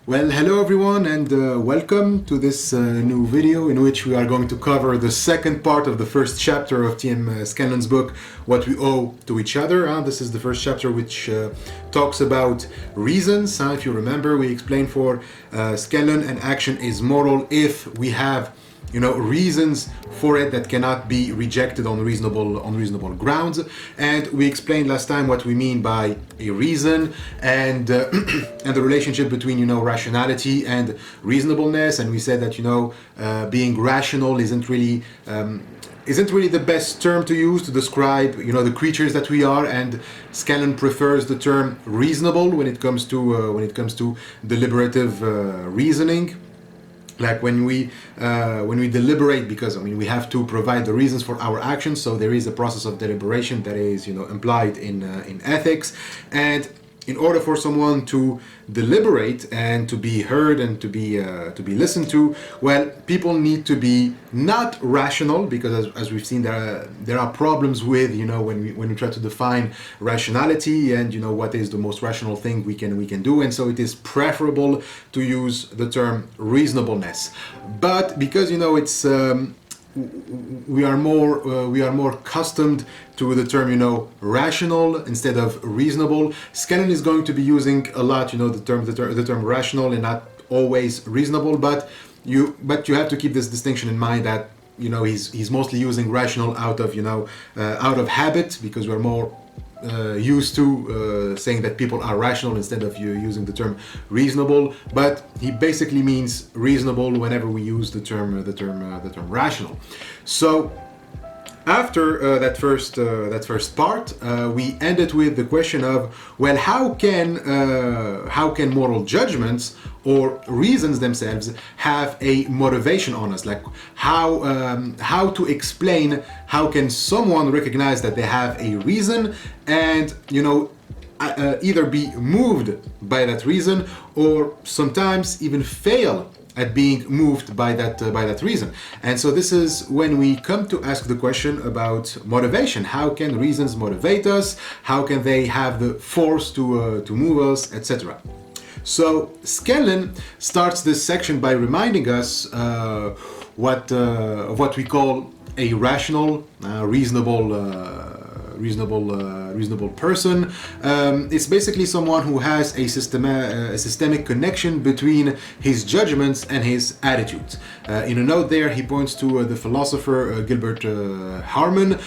Well, hello everyone, and welcome to this new video in which we are going to cover the second part of the first chapter of TM Scanlon's book, What We Owe to Each Other. This is the first chapter which talks about reasons. If you remember, we explained for Scanlon an action is moral if we have reasons for it that cannot be rejected on reasonable grounds. And we explained last time what we mean by a reason and and the relationship between rationality and reasonableness. And we said that being rational isn't really the best term to use to describe the creatures that we are, and Scanlon prefers the term reasonable when it comes to deliberative reasoning. Like when we deliberate, because we have to provide the reasons for our actions, so there is a process of deliberation that is implied in ethics. And in order for someone to deliberate and to be heard and to be listened to, well, people need to be not rational, because as we've seen, there are problems with when we try to define rationality and what is the most rational thing we can do. And so it is preferable to use the term reasonableness. But because it's we are more accustomed to the term rational instead of reasonable, Scanlon is going to be using a lot the term rational and not always reasonable. But you have to keep this distinction in mind, that he's mostly using rational out of habit, because we're more used to saying that people are rational instead of using the term reasonable. But he basically means reasonable whenever we use the term rational. So after that first part, we ended with the question of, well, how can moral judgments or reasons themselves have a motivation on us? Like how to explain, how can someone recognize that they have a reason and either be moved by that reason, or sometimes even fail at being moved by that reason. And so this is when we come to ask the question about motivation. How can reasons motivate us? How can they have the force to move us, etc.? So Scanlon starts this section by reminding us of what we call a rational, reasonable person. It's basically someone who has a systemic connection between his judgments and his attitudes. In a note there, he points to the philosopher Gilbert Harman.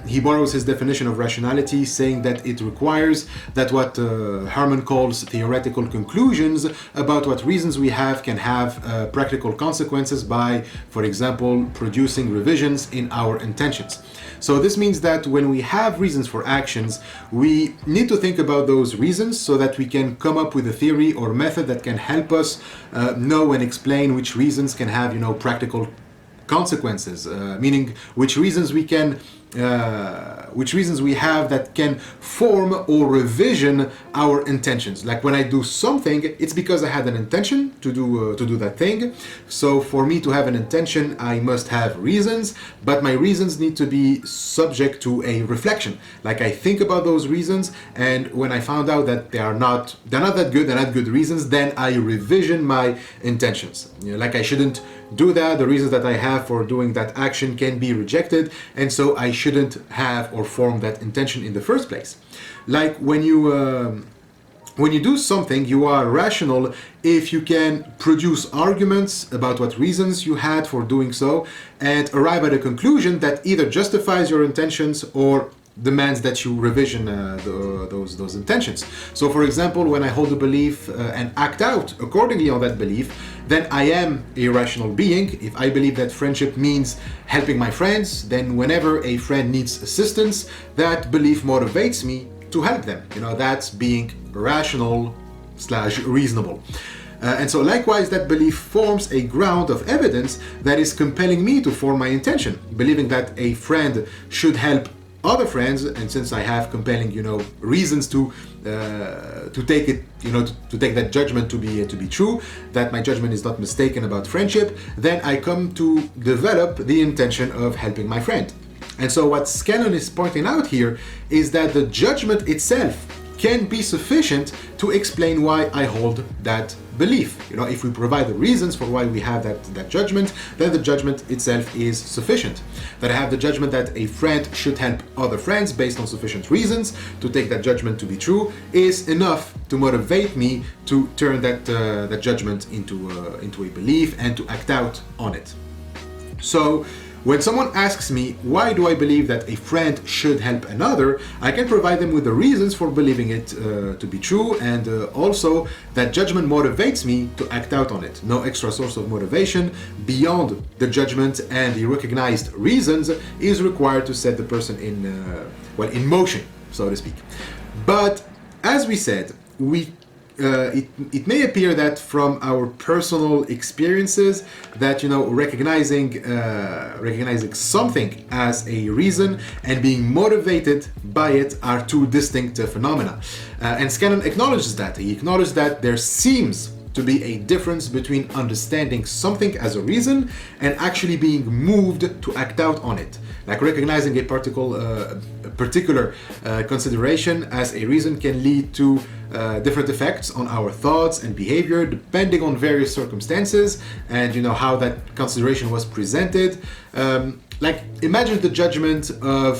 He borrows his definition of rationality, saying that it requires that what Harman calls theoretical conclusions about what reasons we have can have practical consequences by, for example, producing revisions in our intentions. So this means that when we have reasons for actions, we need to think about those reasons so that we can come up with a theory or method that can help us know and explain which reasons can have practical consequences, meaning which reasons we have that can form or revision our intentions. Like when I do something, it's because I had an intention to do that thing. So for me to have an intention, I must have reasons, but my reasons need to be subject to a reflection. Like I think about those reasons, and when I found out that they're not that good, they're not good reasons, then I revision my intentions. Like I shouldn't do that. The reasons that I have for doing that action can be rejected, and so I shouldn't have or form that intention in the first place. Like when you do something, you are rational if you can produce arguments about what reasons you had for doing so and arrive at a conclusion that either justifies your intentions or demands that you revision those intentions. So for example, when I hold a belief and act out accordingly on that belief, then I am a rational being. If I believe that friendship means helping my friends, then whenever a friend needs assistance, that belief motivates me to help them. That's being rational/reasonable. And so likewise, that belief forms a ground of evidence that is compelling me to form my intention, believing that a friend should help other friends. And since I have compelling reasons to take it, to take that judgment to be true, that my judgment is not mistaken about friendship, then I come to develop the intention of helping my friend. And so what Scanlon is pointing out here is that the judgment itself can be sufficient to explain why I hold that belief. If we provide the reasons for why we have that judgment, then the judgment itself is sufficient. That I have the judgment that a friend should help other friends based on sufficient reasons to take that judgment to be true is enough to motivate me to turn that judgment into a belief and to act out on it. So when someone asks me, why do I believe that a friend should help another, I can provide them with the reasons for believing it to be true, and also that judgment motivates me to act out on it. No extra source of motivation beyond the judgment and the recognized reasons is required to set the person in motion, so to speak. But as we said, it may appear that from our personal experiences that recognizing something as a reason and being motivated by it are two distinct phenomena. And Scanlon acknowledges that. He acknowledges that there seems to be a difference between understanding something as a reason and actually being moved to act out on it. Like recognizing a particular consideration as a reason can lead to different effects on our thoughts and behavior depending on various circumstances and how that consideration was presented. Like imagine the judgment of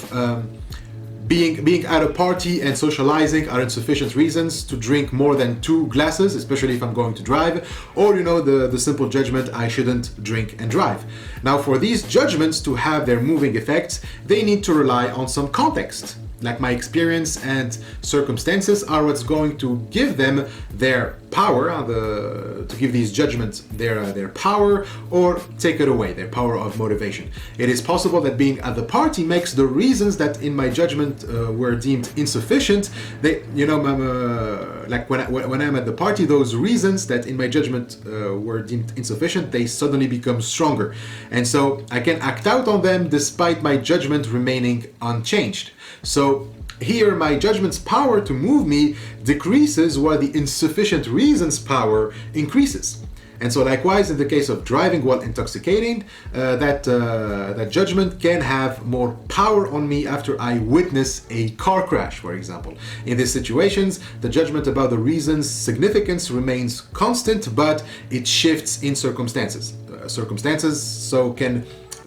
being at a party and socializing are insufficient reasons to drink more than 2 glasses, especially if I'm going to drive, or the simple judgment I shouldn't drink and drive. Now for these judgments to have their moving effects, they need to rely on some context. Like my experience and circumstances are what's going to give them their power, to give these judgments their power or take it away, their power of motivation. It is possible that being at the party makes the reasons that in my judgment were deemed insufficient, like when I'm at the party, those reasons that in my judgment were deemed insufficient, they suddenly become stronger. And so I can act out on them despite my judgment remaining unchanged. So here my judgment's power to move me decreases while the insufficient reason's power increases. And so likewise in the case of driving while intoxicating, that judgment can have more power on me after I witness a car crash, for example. In these situations, the judgment about the reason's significance remains constant, but it shifts in circumstances.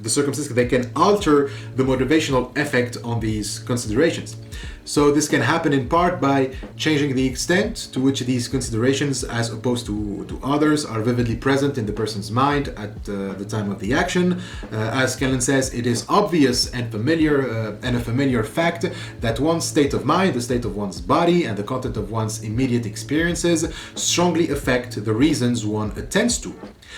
They can alter the motivational effect on these considerations. So this can happen in part by changing the extent to which these considerations, as opposed to others, are vividly present in the person's mind at the time of the action. As Scanlon says, it is obvious and a familiar fact that one's state of mind, the state of one's body, and the content of one's immediate experiences strongly affect the reasons one attends to.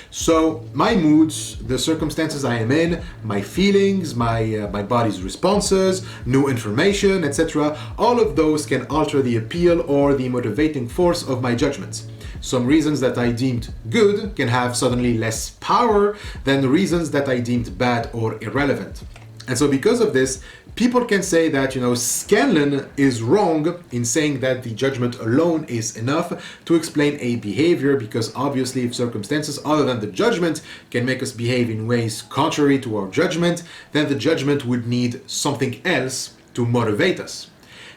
So my moods, the circumstances I am in, my feelings, my body's responses, new information, etc., all of those can alter the appeal or the motivating force of my judgments. Some reasons that I deemed good can have suddenly less power than the reasons that I deemed bad or irrelevant. And so because of this, people can say that, Scanlon is wrong in saying that the judgment alone is enough to explain a behavior, because obviously if circumstances other than the judgment can make us behave in ways contrary to our judgment, then the judgment would need something else to motivate us.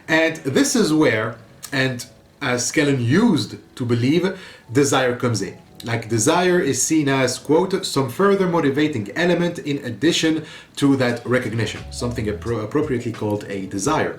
And this is where, and as Scanlon used to believe, desire comes in. Like desire is seen as, quote, some further motivating element in addition to that recognition, something appropriately called a desire.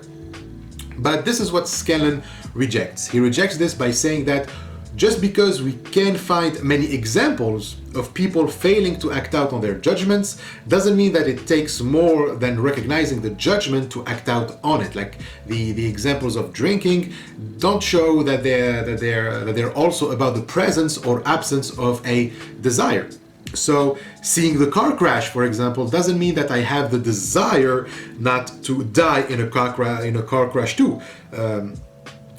But this is what Scanlon rejects. He rejects this by saying that just because we can find many examples of people failing to act out on their judgments doesn't mean that it takes more than recognizing the judgment to act out on it. Like the examples of drinking don't show that they're also about the presence or absence of a desire. So seeing the car crash, for example, doesn't mean that I have the desire not to die in a car crash too.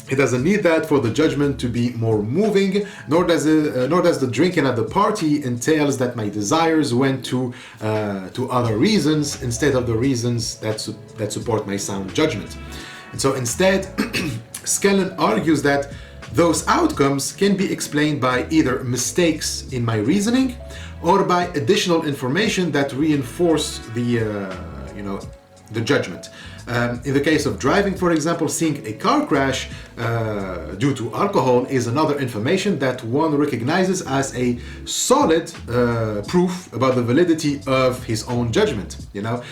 It doesn't need that for the judgment to be more moving, nor does the drinking at the party entails that my desires went to other reasons instead of the reasons that support my sound judgment. And so instead, Scanlon argues that those outcomes can be explained by either mistakes in my reasoning or by additional information that reinforce the judgment. In the case of driving, for example, seeing a car crash due to alcohol is another information that one recognizes as a solid proof about the validity of his own judgment. You know,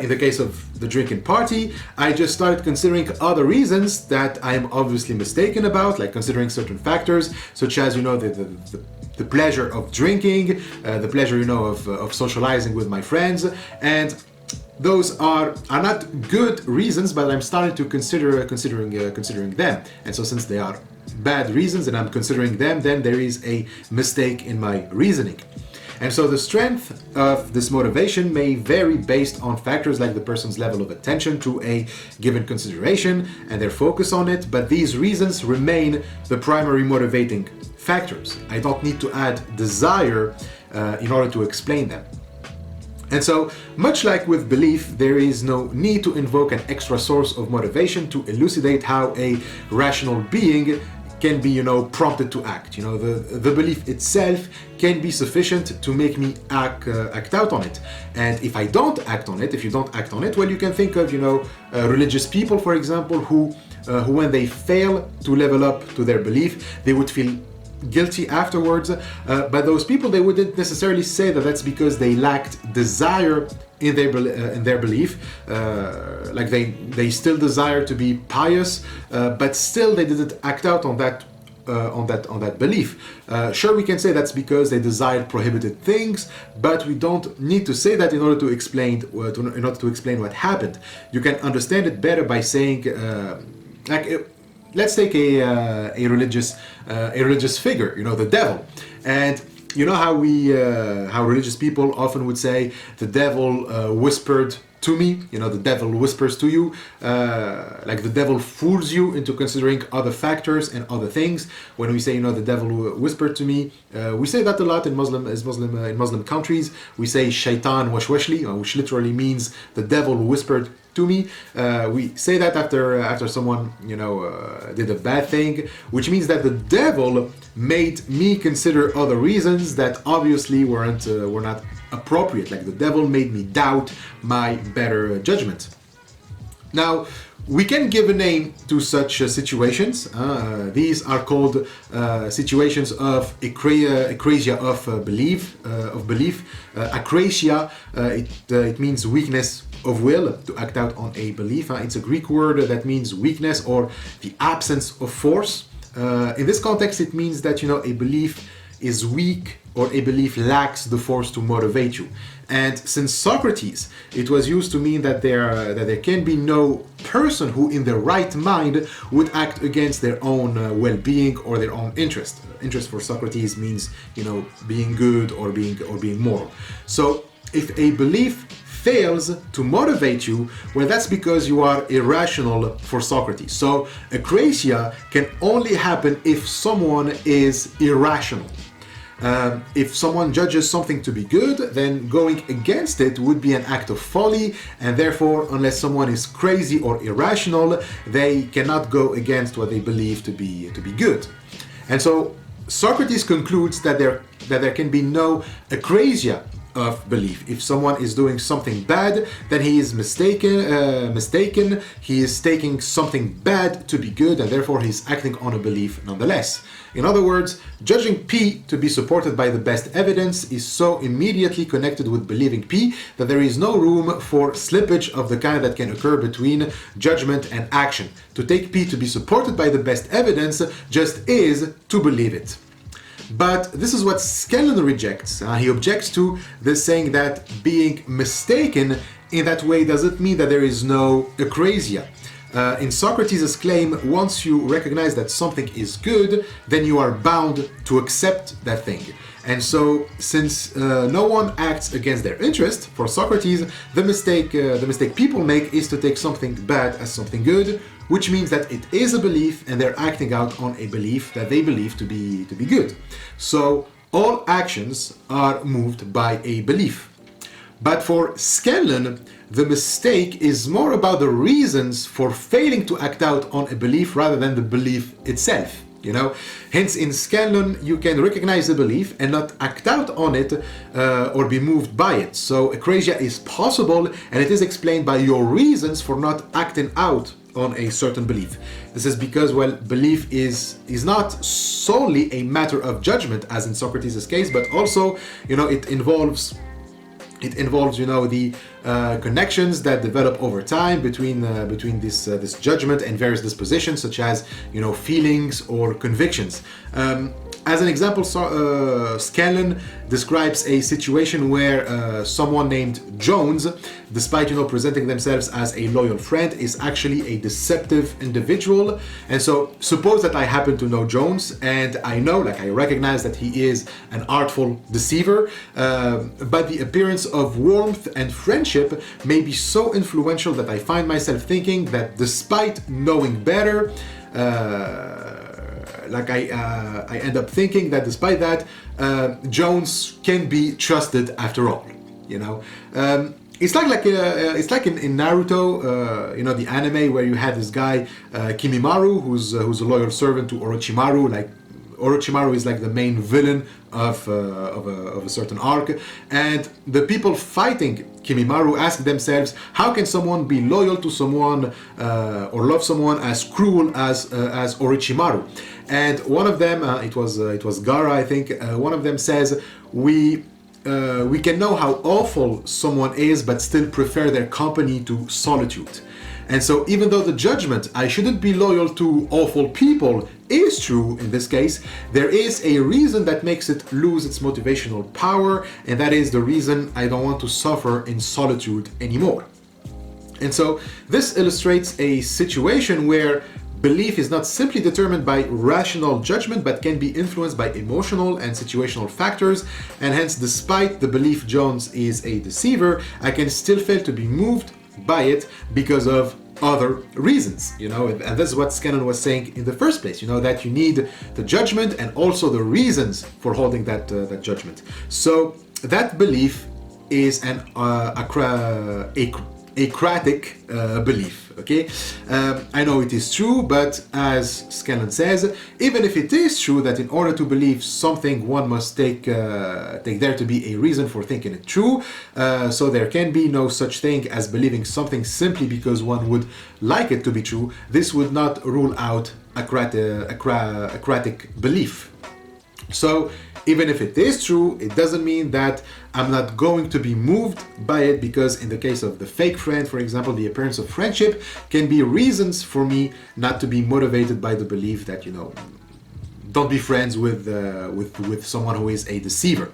in the case of the drinking party, I just started considering other reasons that I am obviously mistaken about, like considering certain factors, such as, you know, the pleasure of drinking, the pleasure, you know, of socializing with my friends, and those are not good reasons, but I'm starting to considering them. And so since they are bad reasons and I'm considering them, then there is a mistake in my reasoning. And so the strength of this motivation may vary based on factors like the person's level of attention to a given consideration and their focus on it, but these reasons remain the primary motivating factors. I don't need to add desire in order to explain them. And so, much like with belief, there is no need to invoke an extra source of motivation to elucidate how a rational being can be, you know, prompted to act. You know, the belief itself can be sufficient to make me act out on it. And if I don't act on it, if you don't act on it, well, you can think of, you know, religious people, for example, who when they fail to level up to their belief, they would feel guilty afterwards. But those people, they wouldn't necessarily say that that's because they lacked desire in their belief, like they still desire to be pious, but still they didn't act out on that belief. Sure, we can say that's because they desired prohibited things, but we don't need to say that in order to explain what happened. You can understand it better by saying, let's take a religious figure, you know, the devil, and you know how how religious people often would say the devil whispered to me, you know, the devil whispers to you, like the devil fools you into considering other factors and other things. When we say, you know, the devil whispered to me, we say that a lot in Muslim countries. We say shaitan washwashli, which literally means the devil whispered to me. We say that after someone, you know, did a bad thing, which means that the devil made me consider other reasons that obviously were not appropriate. Like the devil made me doubt my better judgment. Now, we can give a name to such situations. These are called situations of acrasia of belief. Acrasia, it means weakness of will, to act out on a belief. It's a Greek word that means weakness or the absence of force. In this context, it means that, you know, a belief is weak or a belief lacks the force to motivate you. And since Socrates, it was used to mean that there can be no person who in their right mind would act against their own well-being or their own interest. Interest for Socrates means, you know, being good or being moral. So if a belief fails to motivate you, well, that's because you are irrational for Socrates. So acrasia can only happen if someone is irrational. If someone judges something to be good, then going against it would be an act of folly, and therefore, unless someone is crazy or irrational, they cannot go against what they believe to be good. And so Socrates concludes that there can be no acrasia of belief. If someone is doing something bad, then he is mistaken. He is taking something bad to be good, and therefore he's acting on a belief nonetheless. In other words, judging P to be supported by the best evidence is so immediately connected with believing P that there is no room for slippage of the kind that can occur between judgment and action. To take P to be supported by the best evidence just is to believe it. But this is what Scanlon rejects. He objects to this, saying that being mistaken in that way doesn't mean that there is no acrasia. In Socrates' claim, once you recognize that something is good, then you are bound to accept that thing. And so, since no one acts against their interest, for Socrates, the mistake people make is to take something bad as something good, which means that it is a belief and they're acting out on a belief that they believe to be good. So all actions are moved by a belief. But for Scanlon, the mistake is more about the reasons for failing to act out on a belief rather than the belief itself. You know, hence in Scanlon you can recognize a belief and not act out on it or be moved by it. So acrasia is possible, and it is explained by your reasons for not acting out on a certain belief. This is because, well, belief is not solely a matter of judgment, as in Socrates' case, but also, you know, it involves, you know, the connections that develop over time between this judgment and various dispositions, such as, you know, feelings or convictions. As an example, Scanlon describes a situation where someone named Jones, despite, you know, presenting themselves as a loyal friend, is actually a deceptive individual. And so suppose that I happen to know Jones, and I know, like, I recognize that he is an artful deceiver, but the appearance of warmth and friendship may be so influential that I find myself thinking that despite knowing better, I end up thinking that despite that, Jones can be trusted after all. You know, it's like in Naruto, you know, the anime, where you had this guy Kimimaro, who's a loyal servant to Orochimaru. Like, Orochimaru is like the main villain of a certain arc, and the people fighting Kimimaro ask themselves, how can someone be loyal to someone or love someone as cruel as Orochimaru? And one of them, it was Gaara, I think. One of them says, we can know how awful someone is, but still prefer their company to solitude. And so even though the judgment, I shouldn't be loyal to awful people, is true in this case, there is a reason that makes it lose its motivational power, and that is the reason I don't want to suffer in solitude anymore. And so this illustrates a situation where belief is not simply determined by rational judgment, but can be influenced by emotional and situational factors, and hence, despite the belief Jones is a deceiver, I can still fail to be moved by it because of other reasons, you know, and that's what Scanlon was saying in the first place, you know, that you need the judgment and also the reasons for holding that judgment. So that belief is an acratic belief, okay? I know it is true, but as Scanlon says, even if it is true that in order to believe something, one must take there to be a reason for thinking it true, so there can be no such thing as believing something simply because one would like it to be true. This would not rule out acratic belief. So even if it is true, it doesn't mean that I'm not going to be moved by it, because in the case of the fake friend, for example, the appearance of friendship can be reasons for me not to be motivated by the belief that, you know, don't be friends with someone who is a deceiver.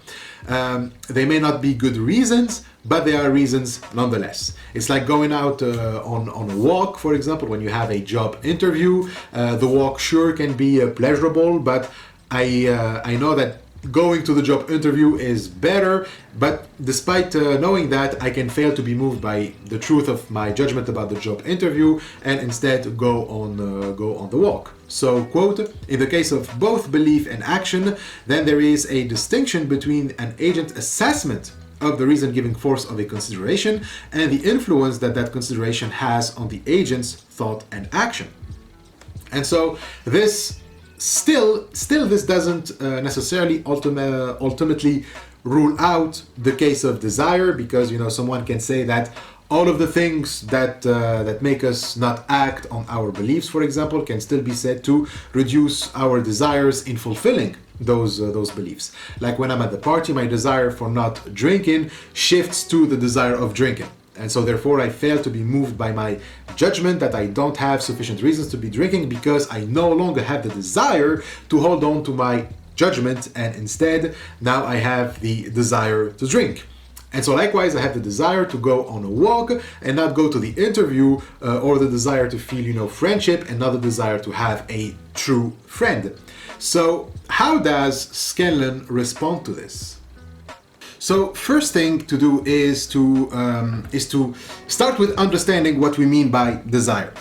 They may not be good reasons, but they are reasons nonetheless. It's like going out on a walk, for example, when you have a job interview. The walk sure can be pleasurable, but I know that going to the job interview is better, but despite knowing that, I can fail to be moved by the truth of my judgment about the job interview and instead go on the walk. So, quote, in the case of both belief and action, then there is a distinction between an agent's assessment of the reason-giving force of a consideration and the influence that that consideration has on the agent's thought and action. And so this Still, this doesn't necessarily ultimately rule out the case of desire, because, you know, someone can say that all of the things that make us not act on our beliefs, for example, can still be said to reduce our desires in fulfilling those beliefs. Like when I'm at the party, my desire for not drinking shifts to the desire of drinking. And so therefore I fail to be moved by my judgment that I don't have sufficient reasons to be drinking, because I no longer have the desire to hold on to my judgment, and instead now I have the desire to drink. And so likewise, I have the desire to go on a walk and not go to the interview, or the desire to feel, you know, friendship and not the desire to have a true friend. So how does Scanlon respond to this? So first thing to do is to start with understanding what we mean by desire.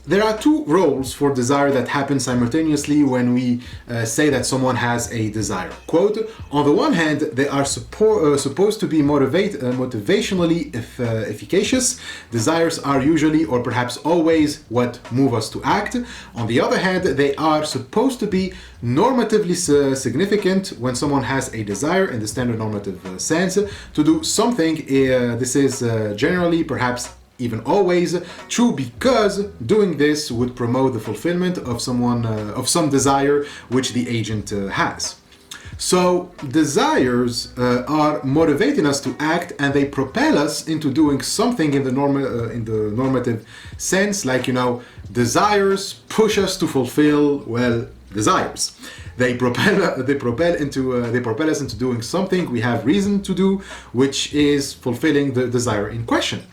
there are two roles for desire that happen simultaneously when we say that someone has a desire. Quote, on the one hand, they are supposed to be motivationally efficacious. Desires are usually or perhaps always what move us to act. On the other hand, they are supposed to be normatively significant. When someone has a desire in the standard normative sense to do something. This is generally, perhaps even always, true because doing this would promote the fulfillment of some desire which the agent has. So desires are motivating us to act, and they propel us into doing something in the normative sense, like, desires push us to fulfill, well, desires. They propel us into doing something we have reason to do, which is fulfilling the desire in question.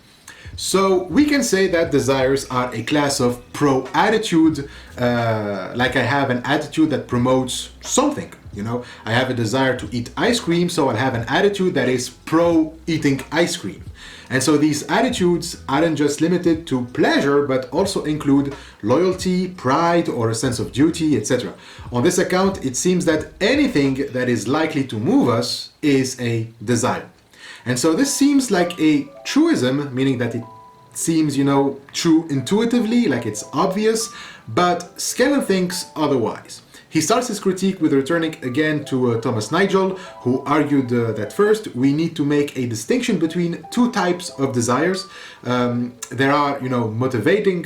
So we can say that desires are a class of pro-attitude, like I have an attitude that promotes something. I have a desire to eat ice cream, so I'll have an attitude that is pro-eating ice cream. And so these attitudes aren't just limited to pleasure, but also include loyalty, pride, or a sense of duty, etc. On this account, it seems that anything that is likely to move us is a desire. And so this seems like a truism, meaning that it seems, true intuitively, like it's obvious, but Scanlon thinks otherwise. He starts his critique with returning again to Thomas Nigel, who argued that first we need to make a distinction between two types of desires. There are, motivated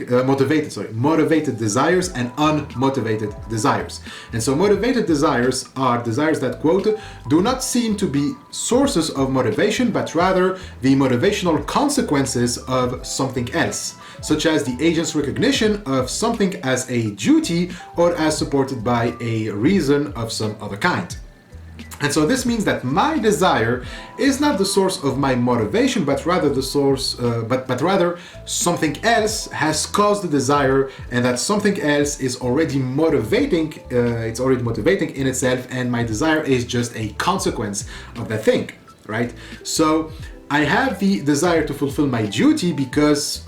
desires and unmotivated desires. And so motivated desires are desires that, quote, do not seem to be sources of motivation, but rather the motivational consequences of something else, such as the agent's recognition of something as a duty or as supported by a reason of some other kind. And so this means that my desire is not the source of my motivation, but rather but rather something else has caused the desire, and that something else is already motivating. It's already motivating in itself, and my desire is just a consequence of that thing, right? So I have the desire to fulfill my duty because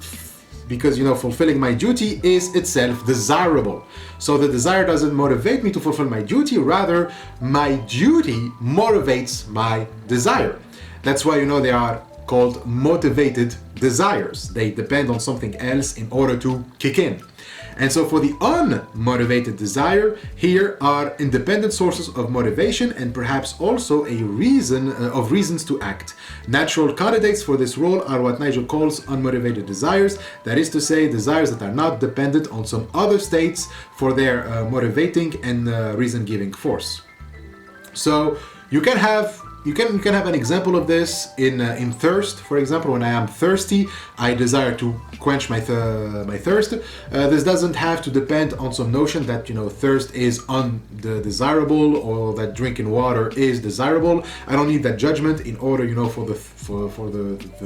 fulfilling my duty is itself desirable. So the desire doesn't motivate me to fulfill my duty, rather my duty motivates my desire. That's why they are called motivated desires. They depend on something else in order to kick in. And so for the unmotivated desire, here are independent sources of motivation and perhaps also a reasons to act. Natural candidates for this role are what Nigel calls unmotivated desires, that is to say, desires that are not dependent on some other states for their motivating and reason-giving force. So you can have an example of this in thirst. For example, when I am thirsty, I desire to quench my thirst. This doesn't have to depend on some notion that thirst is undesirable or that drinking water is desirable. I don't need that judgment in order for the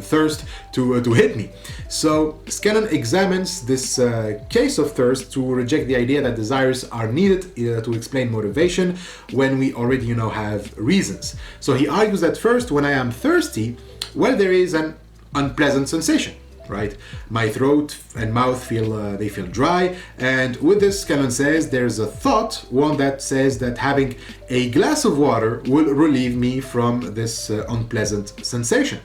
thirst to hit me. So Scanlon examines this case of thirst to reject the idea that desires are needed to explain motivation when we already have reasons. So he argues that first, when I am thirsty, well, there is an unpleasant sensation, right? My throat and mouth feel dry, and with this, Scanlon says there's a thought, one that says that having a glass of water will relieve me from this unpleasant sensation.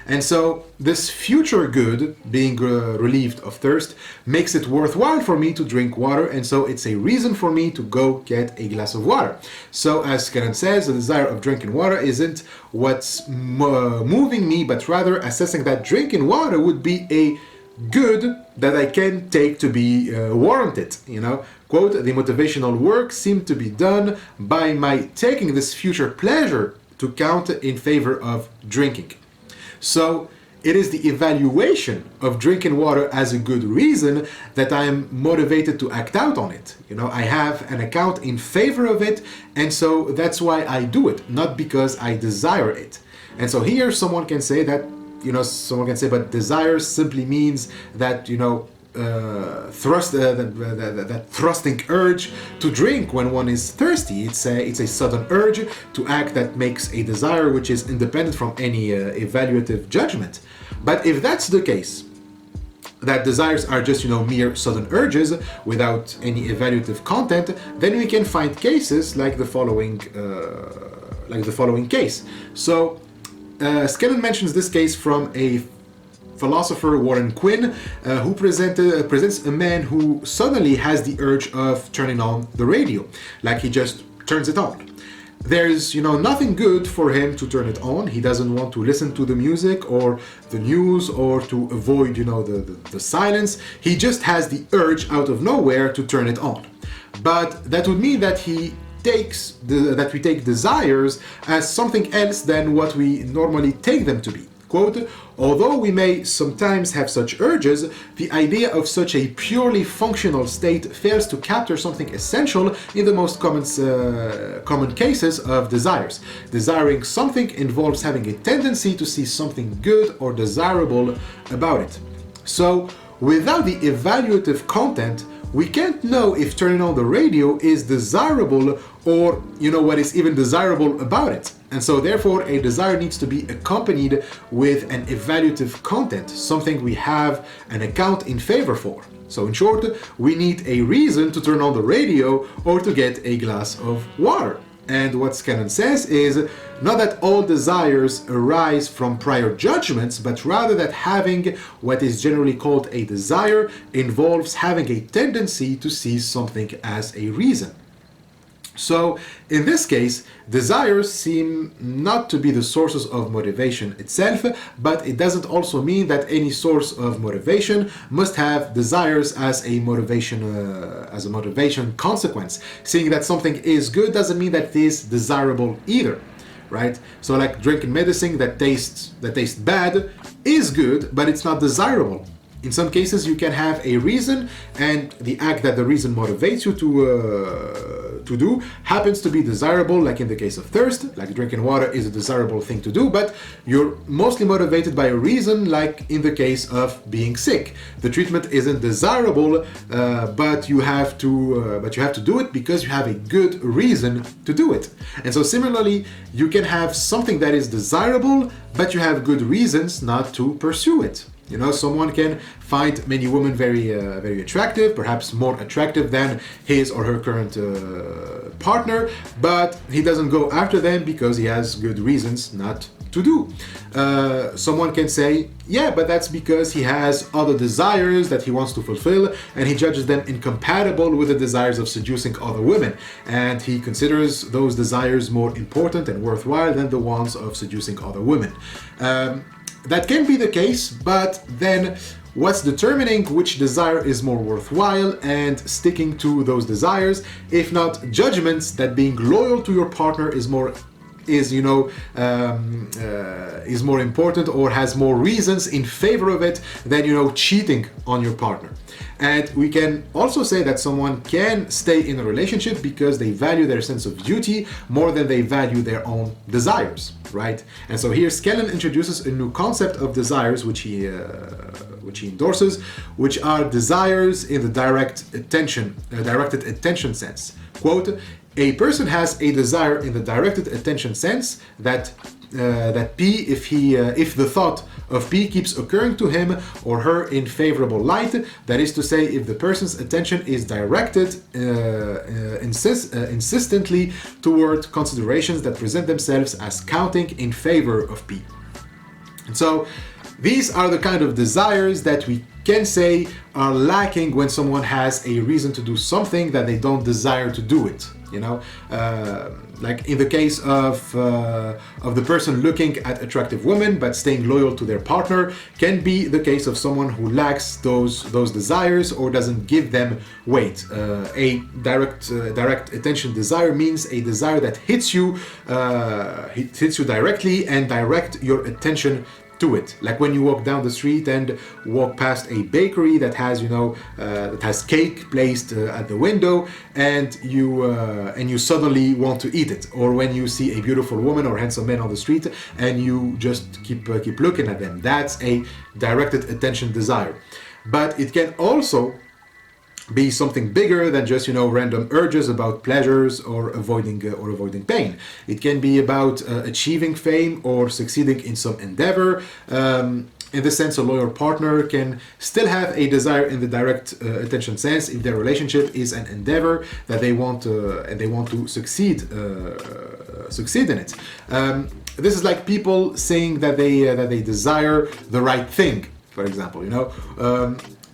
And so this future good, being relieved of thirst, makes it worthwhile for me to drink water, and so it's a reason for me to go get a glass of water. So as Scanlon says, the desire of drinking water isn't what's moving me, but rather assessing that drinking water would be a good that I can take to be warranted. Quote, the motivational work seemed to be done by my taking this future pleasure to count in favor of drinking. So it is the evaluation of drinking water as a good reason that I am motivated to act out on it. I have an account in favor of it, and so that's why I do it, not because I desire it. And so here someone can say that, but desire simply means that, that thrusting urge to drink when one is thirsty. It's a sudden urge to act that makes a desire which is independent from any evaluative judgment. But if that's the case, that desires are just, mere sudden urges without any evaluative content, then we can find cases like the following case. So Scanlon mentions this case from a philosopher, Warren Quinn, who presents a man who suddenly has the urge of turning on the radio, like he just turns it on. There's, nothing good for him to turn it on. He doesn't want to listen to the music or the news or to avoid, the silence. He just has the urge out of nowhere to turn it on. But that would mean that we take desires as something else than what we normally take them to be. Quote, although we may sometimes have such urges, the idea of such a purely functional state fails to capture something essential in the most common cases of desires. Desiring something involves having a tendency to see something good or desirable about it. So, without the evaluative content, we can't know if turning on the radio is desirable or, what is even desirable about it. And so therefore a desire needs to be accompanied with an evaluative content, something we have an account in favor for. So in short, we need a reason to turn on the radio or to get a glass of water. And what Scanlon says is not that all desires arise from prior judgments, but rather that having what is generally called a desire involves having a tendency to see something as a reason. So, in this case, desires seem not to be the sources of motivation itself, but it doesn't also mean that any source of motivation must have desires as a motivation consequence. Seeing that something is good doesn't mean that it is desirable either, right? So, like drinking medicine that tastes bad is good, but it's not desirable. In some cases, you can have a reason, and the act that the reason motivates you to do happens to be desirable, like in the case of thirst, like drinking water is a desirable thing to do, but you're mostly motivated by a reason, like in the case of being sick. The treatment isn't desirable, but you have to do it because you have a good reason to do it. And so similarly, you can have something that is desirable, but you have good reasons not to pursue it. Someone can find many women very attractive, perhaps more attractive than his or her current partner, but he doesn't go after them because he has good reasons not to do. Someone can say, yeah, but that's because he has other desires that he wants to fulfill, and he judges them incompatible with the desires of seducing other women, and he considers those desires more important and worthwhile than the ones of seducing other women. That can be the case, but then what's determining which desire is more worthwhile and sticking to those desires, if not judgments that being loyal to your partner is more important or has more reasons in favor of it than cheating on your partner. And we can also say that someone can stay in a relationship because they value their sense of duty more than they value their own desires, right? And so here Scanlon introduces a new concept of desires which he endorses, which are desires in the directed attention sense. Quote, a person has a desire in the directed attention sense that P, if the thought of P keeps occurring to him or her in favorable light, that is to say, if the person's attention is directed insistently toward considerations that present themselves as counting in favor of P. And so these are the kind of desires that we can say are lacking when someone has a reason to do something that they don't desire to do it. Like in the case of the person looking at attractive women but staying loyal to their partner, can be the case of someone who lacks those desires or doesn't give them weight. A direct attention desire means a desire that hits you directly and direct your attention to it. Like when you walk down the street and walk past a bakery that has cake placed at the window, and you suddenly want to eat it. Or when you see a beautiful woman or handsome man on the street and you just keep looking at them. That's a directed attention desire. But it can also be something bigger than just random urges about pleasures or avoiding pain. It can be about achieving fame or succeeding in some endeavor. In this sense, a loyal partner can still have a desire in the direct attention sense if their relationship is an endeavor that they want and they want to succeed in it. This is like people saying that they desire the right thing. For example,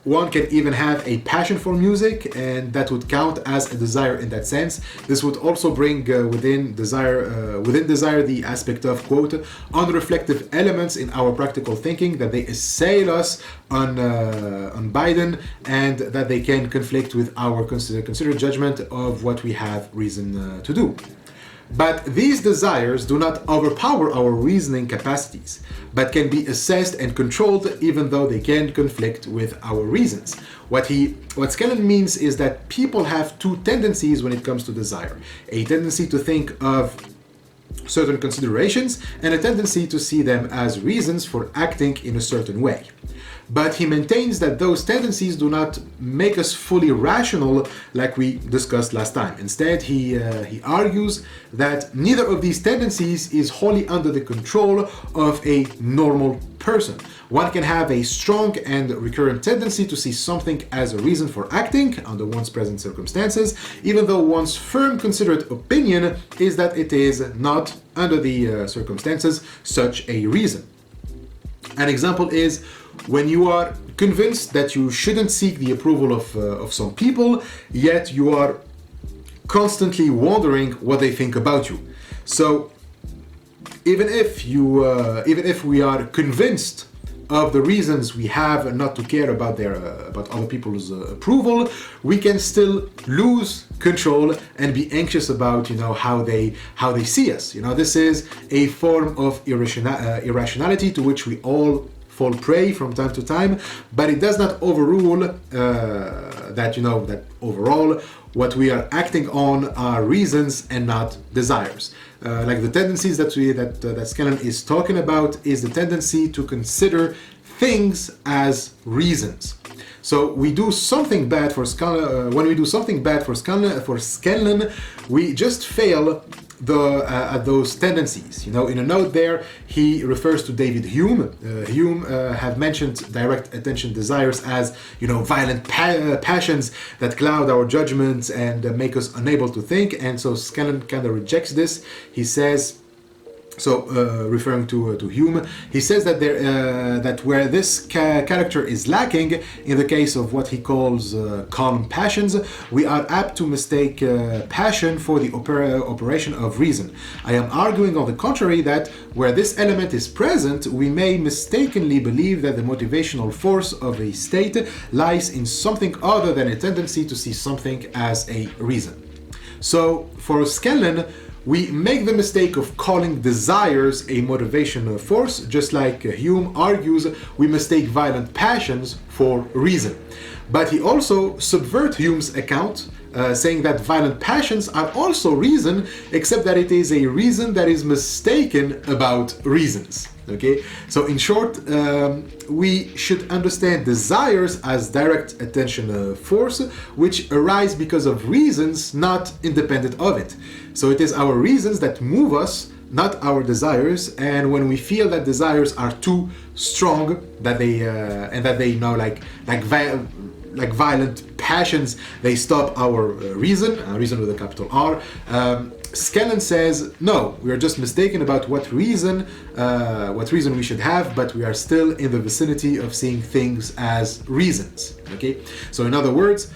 one can even have a passion for music, and that would count as a desire in that sense. This would also bring within desire the aspect of, quote, unreflective elements in our practical thinking, that they assail us on Biden, and that they can conflict with our considered judgment of what we have reason to do. But these desires do not overpower our reasoning capacities, but can be assessed and controlled even though they can conflict with our reasons. What Scanlon means is that people have two tendencies when it comes to desire. A tendency to think of certain considerations and a tendency to see them as reasons for acting in a certain way. But he maintains that those tendencies do not make us fully rational like we discussed last time. Instead, he argues that neither of these tendencies is wholly under the control of a normal person. One can have a strong and recurrent tendency to see something as a reason for acting under one's present circumstances, even though one's firm considered opinion is that it is not, under the circumstances, such a reason. An example is when you are convinced that you shouldn't seek the approval of some people, yet you are constantly wondering what they think about you. So even if we are convinced of the reasons we have not to care about other people's approval, we can still lose control and be anxious about how they see us. This is a form of irrationality to which we all fall prey from time to time, but it does not overrule that overall what we are acting on are reasons and not desires. Like the tendencies that Scanlon is talking about is the tendency to consider things as reasons. So we do something bad for Scanlon. When we do something bad for Scanlon, we just fail at those tendencies. In a note there, he refers to David Hume. Hume have mentioned direct attention desires as violent passions that cloud our judgments and make us unable to think. And so Scanlon kind of rejects this. He says, referring to Hume, he says that that where this character is lacking, in the case of what he calls calm passions, we are apt to mistake passion for the operation of reason. I am arguing, on the contrary, that where this element is present, we may mistakenly believe that the motivational force of a state lies in something other than a tendency to see something as a reason. So for Scanlon, we make the mistake of calling desires a motivation force, just like Hume argues we mistake violent passions for reason. But he also subverts Hume's account, saying that violent passions are also reason, except that it is a reason that is mistaken about reasons. Okay, so in short, we should understand desires as direct attention force, which arise because of reasons not independent of it. So it is our reasons that move us, not our desires. And when we feel that desires are too strong, that they like violent passions, they stop our reason with a capital R. Scanlon says, no, we are just mistaken about what reason we should have, but we are still in the vicinity of seeing things as reasons. Okay, so in other words,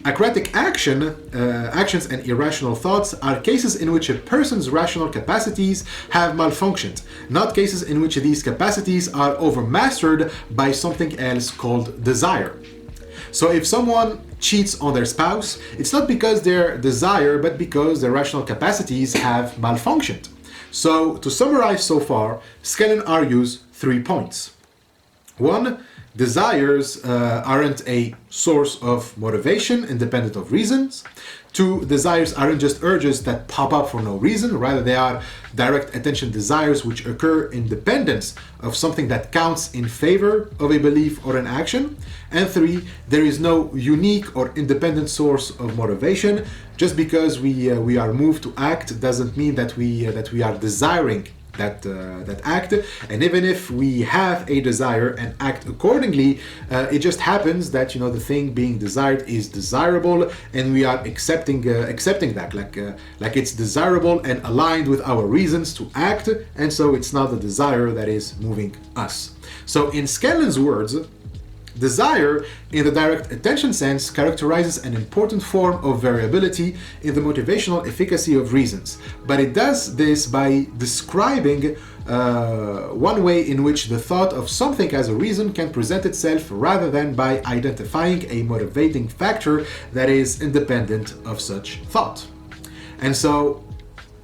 acratic actions and irrational thoughts are cases in which a person's rational capacities have malfunctioned, not cases in which these capacities are overmastered by something else called desire. So if someone cheats on their spouse, it's not because their desire, but because their rational capacities have malfunctioned. So to summarize so far, Scanlon argues 3 points. 1, desires aren't a source of motivation independent of reasons. 2, desires aren't just urges that pop up for no reason, rather they are direct attention desires which occur independent of something that counts in favor of a belief or an action. And 3, there is no unique or independent source of motivation. Just because we are moved to act doesn't mean that we are desiring that act. And even if we have a desire and act accordingly, it just happens that the thing being desired is desirable, and we are accepting that, like it's desirable and aligned with our reasons to act, and so it's not the desire that is moving us. So in Scanlon's words, desire, in the direct attention sense, characterizes an important form of variability in the motivational efficacy of reasons, but it does this by describing one way in which the thought of something as a reason can present itself, rather than by identifying a motivating factor that is independent of such thought. And so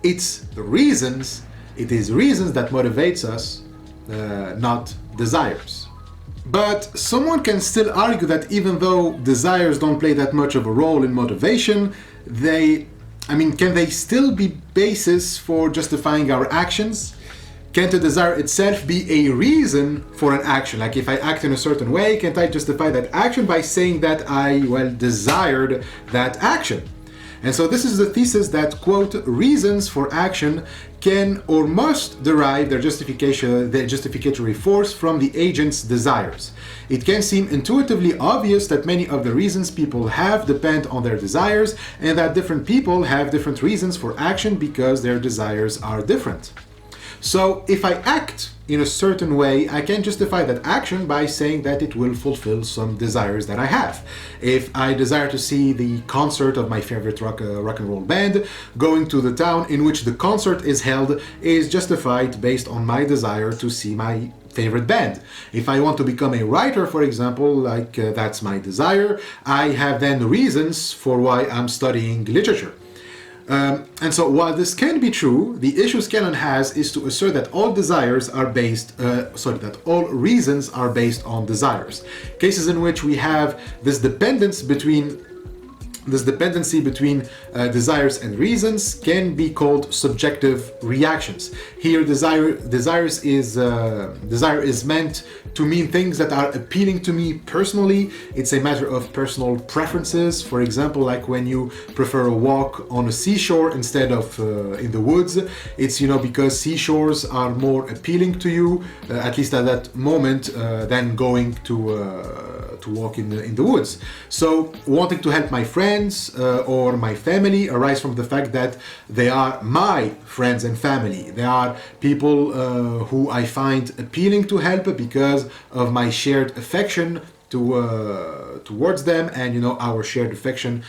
it is reasons that motivates us, not desires. But someone can still argue that even though desires don't play that much of a role in motivation, can they still be basis for justifying our actions? Can't a desire itself be a reason for an action? Like if I act in a certain way, can't I justify that action by saying that I, desired that action? And so this is the thesis that, quote, reasons for action can or must derive their justificatory force from the agent's desires. It can seem intuitively obvious that many of the reasons people have depend on their desires, and that different people have different reasons for action because their desires are different. So if I act in a certain way, I can justify that action by saying that it will fulfill some desires that I have. If I desire to see the concert of my favorite rock and roll band, going to the town in which the concert is held is justified based on my desire to see my favorite band. If I want to become a writer, for example, that's my desire, I have then reasons for why I'm studying literature. And so while this can be true, the issue Scanlon has is to assert that all all reasons are based on desires. Cases in which we have this dependency between desires and reasons can be called subjective reactions. Here, desire is meant to mean things that are appealing to me personally. It's a matter of personal preferences. For example, like when you prefer a walk on a seashore instead of in the woods, it's because seashores are more appealing to you, at least at that moment, than going to walk in the woods. So wanting to help my friends or my family arise from the fact that they are my friends and family. They are people who I find appealing to help because of my shared affection towards them, and our shared affection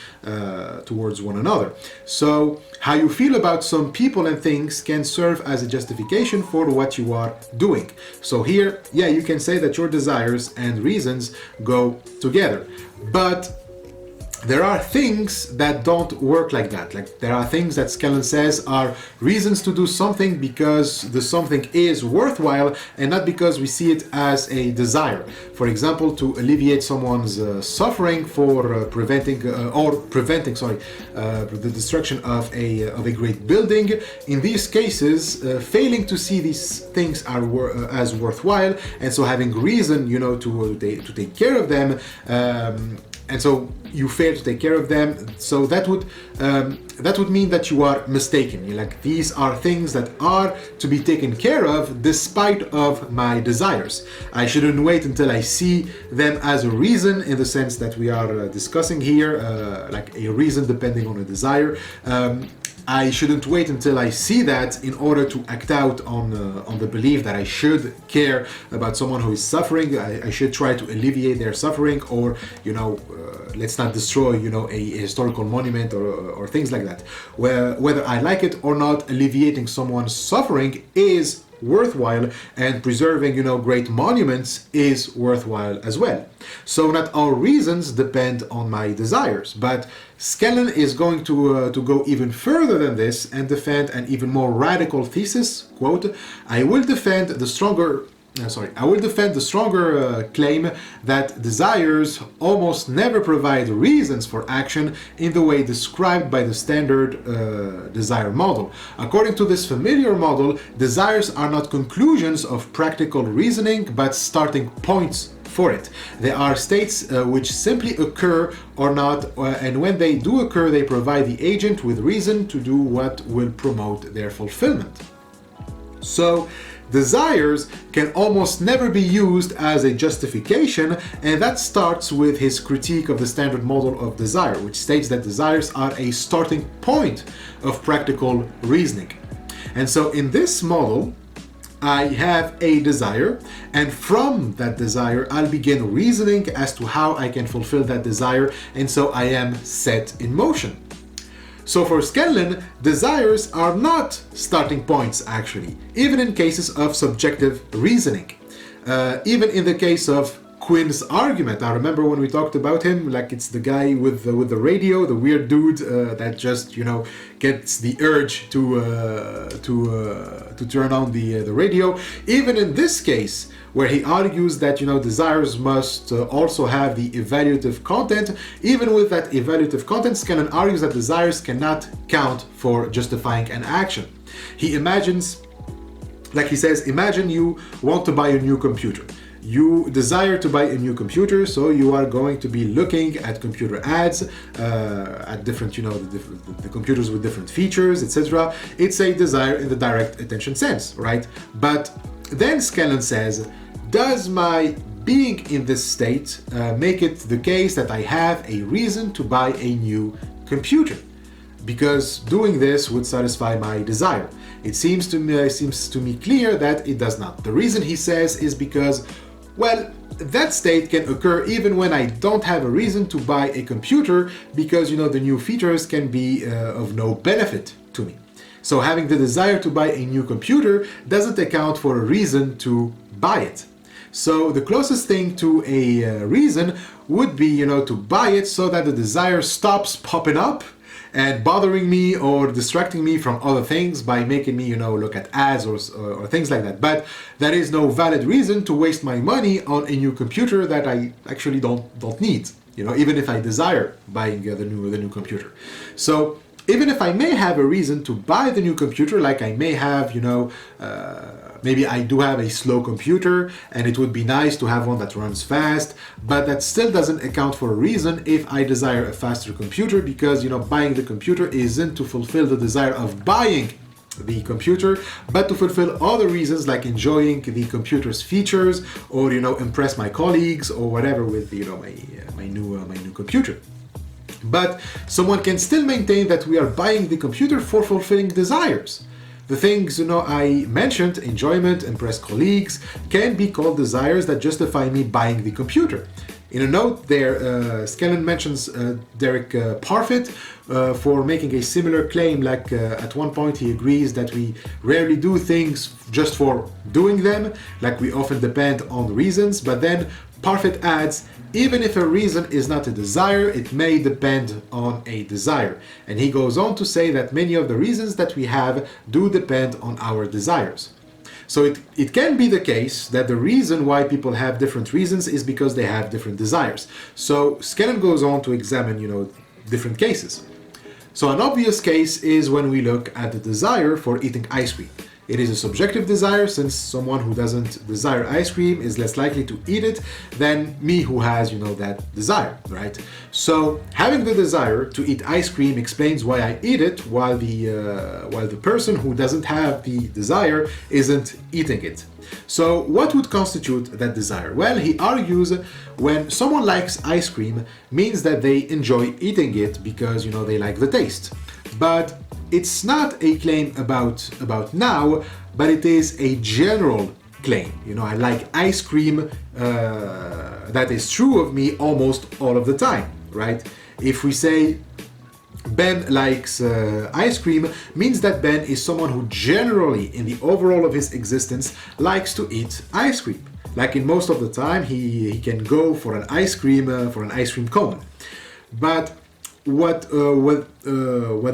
towards one another. So how you feel about some people and things can serve as a justification for what you are doing. So here, you can say that your desires and reasons go together, but there are things that don't work like that. Like there are things that Scanlon says are reasons to do something because the something is worthwhile and not because we see it as a desire. For example, to alleviate someone's suffering for preventing the destruction of a great building. In these cases, failing to see these things as worthwhile, and so having reason, to take care of them. And so you fail to take care of them. So that would mean that you are mistaken. These are things that are to be taken care of despite of my desires. I shouldn't wait until I see them as a reason in the sense that we are discussing here, like a reason depending on a desire. I shouldn't wait until I see that in order to act out on the belief that I should care about someone who is suffering. I should try to alleviate their suffering, or let's not destroy a historical monument or things like that. Whether I like it or not, alleviating someone's suffering is worthwhile, and preserving great monuments is worthwhile as well. So not all reasons depend on my desires, but Scanlon is going to go even further than this and defend an even more radical thesis. Quote, I will defend the stronger claim that desires almost never provide reasons for action in the way described by the standard desire model. According to this familiar model, desires are not conclusions of practical reasoning, but starting points for it. They are states which simply occur or not, and when they do occur, they provide the agent with reason to do what will promote their fulfillment. So desires can almost never be used as a justification, and that starts with his critique of the standard model of desire, which states that desires are a starting point of practical reasoning. And so in this model, I have a desire, and from that desire, I'll begin reasoning as to how I can fulfill that desire, and so I am set in motion. So for Scanlon, desires are not starting points actually, even in cases of subjective reasoning. Even in the case of Quinn's argument. I remember when we talked about him, like it's the guy with the radio, the weird dude that just gets the urge to turn on the radio. Even in this case, where he argues that desires must also have the evaluative content, even with that evaluative content, Scanlon argues that desires cannot count for justifying an action. He imagines, like he says, imagine you want to buy a new computer. You desire to buy a new computer, so you are going to be looking at computer ads, at different, the computers with different features, etc. It's a desire in the direct attention sense, right? But then Scanlon says, does my being in this state make it the case that I have a reason to buy a new computer? Because doing this would satisfy my desire. It seems to me clear that it does not. The reason, he says, is because, well, that state can occur even when I don't have a reason to buy a computer, because the new features can be of no benefit to me. So having the desire to buy a new computer doesn't account for a reason to buy it. So the closest thing to a reason would be, to buy it so that the desire stops popping up and bothering me or distracting me from other things by making me, look at ads or things like that. But there is no valid reason to waste my money on a new computer that I actually don't need, even if I desire buying the new computer. So even if I may have a reason to buy the new computer, like I may have, maybe I do have a slow computer and it would be nice to have one that runs fast, but that still doesn't account for a reason if I desire a faster computer, because buying the computer isn't to fulfill the desire of buying the computer, but to fulfill other reasons like enjoying the computer's features or impress my colleagues or whatever with my new computer. But someone can still maintain that we are buying the computer for fulfilling desires. The things I mentioned, enjoyment, impress colleagues, can be called desires that justify me buying the computer. In a note there, Scanlon mentions Derek Parfit for making a similar claim, like at one point he agrees that we rarely do things just for doing them, like we often depend on reasons, but then Parfit adds, even if a reason is not a desire, it may depend on a desire. And he goes on to say that many of the reasons that we have do depend on our desires. So it can be the case that the reason why people have different reasons is because they have different desires. So Scanlon goes on to examine, different cases. So an obvious case is when we look at the desire for eating ice cream. It is a subjective desire, since someone who doesn't desire ice cream is less likely to eat it than me who has, that desire, right? So having the desire to eat ice cream explains why I eat it, while the person who doesn't have the desire isn't eating it. So what would constitute that desire? Well, he argues when someone likes ice cream means that they enjoy eating it because, they like the taste. But it's not a claim about now, but it is a general claim. I like ice cream. That is true of me almost all of the time, right? If we say Ben likes ice cream, means that Ben is someone who generally, in the overall of his existence, likes to eat ice cream. Like in most of the time, he can go for an ice cream cone. But what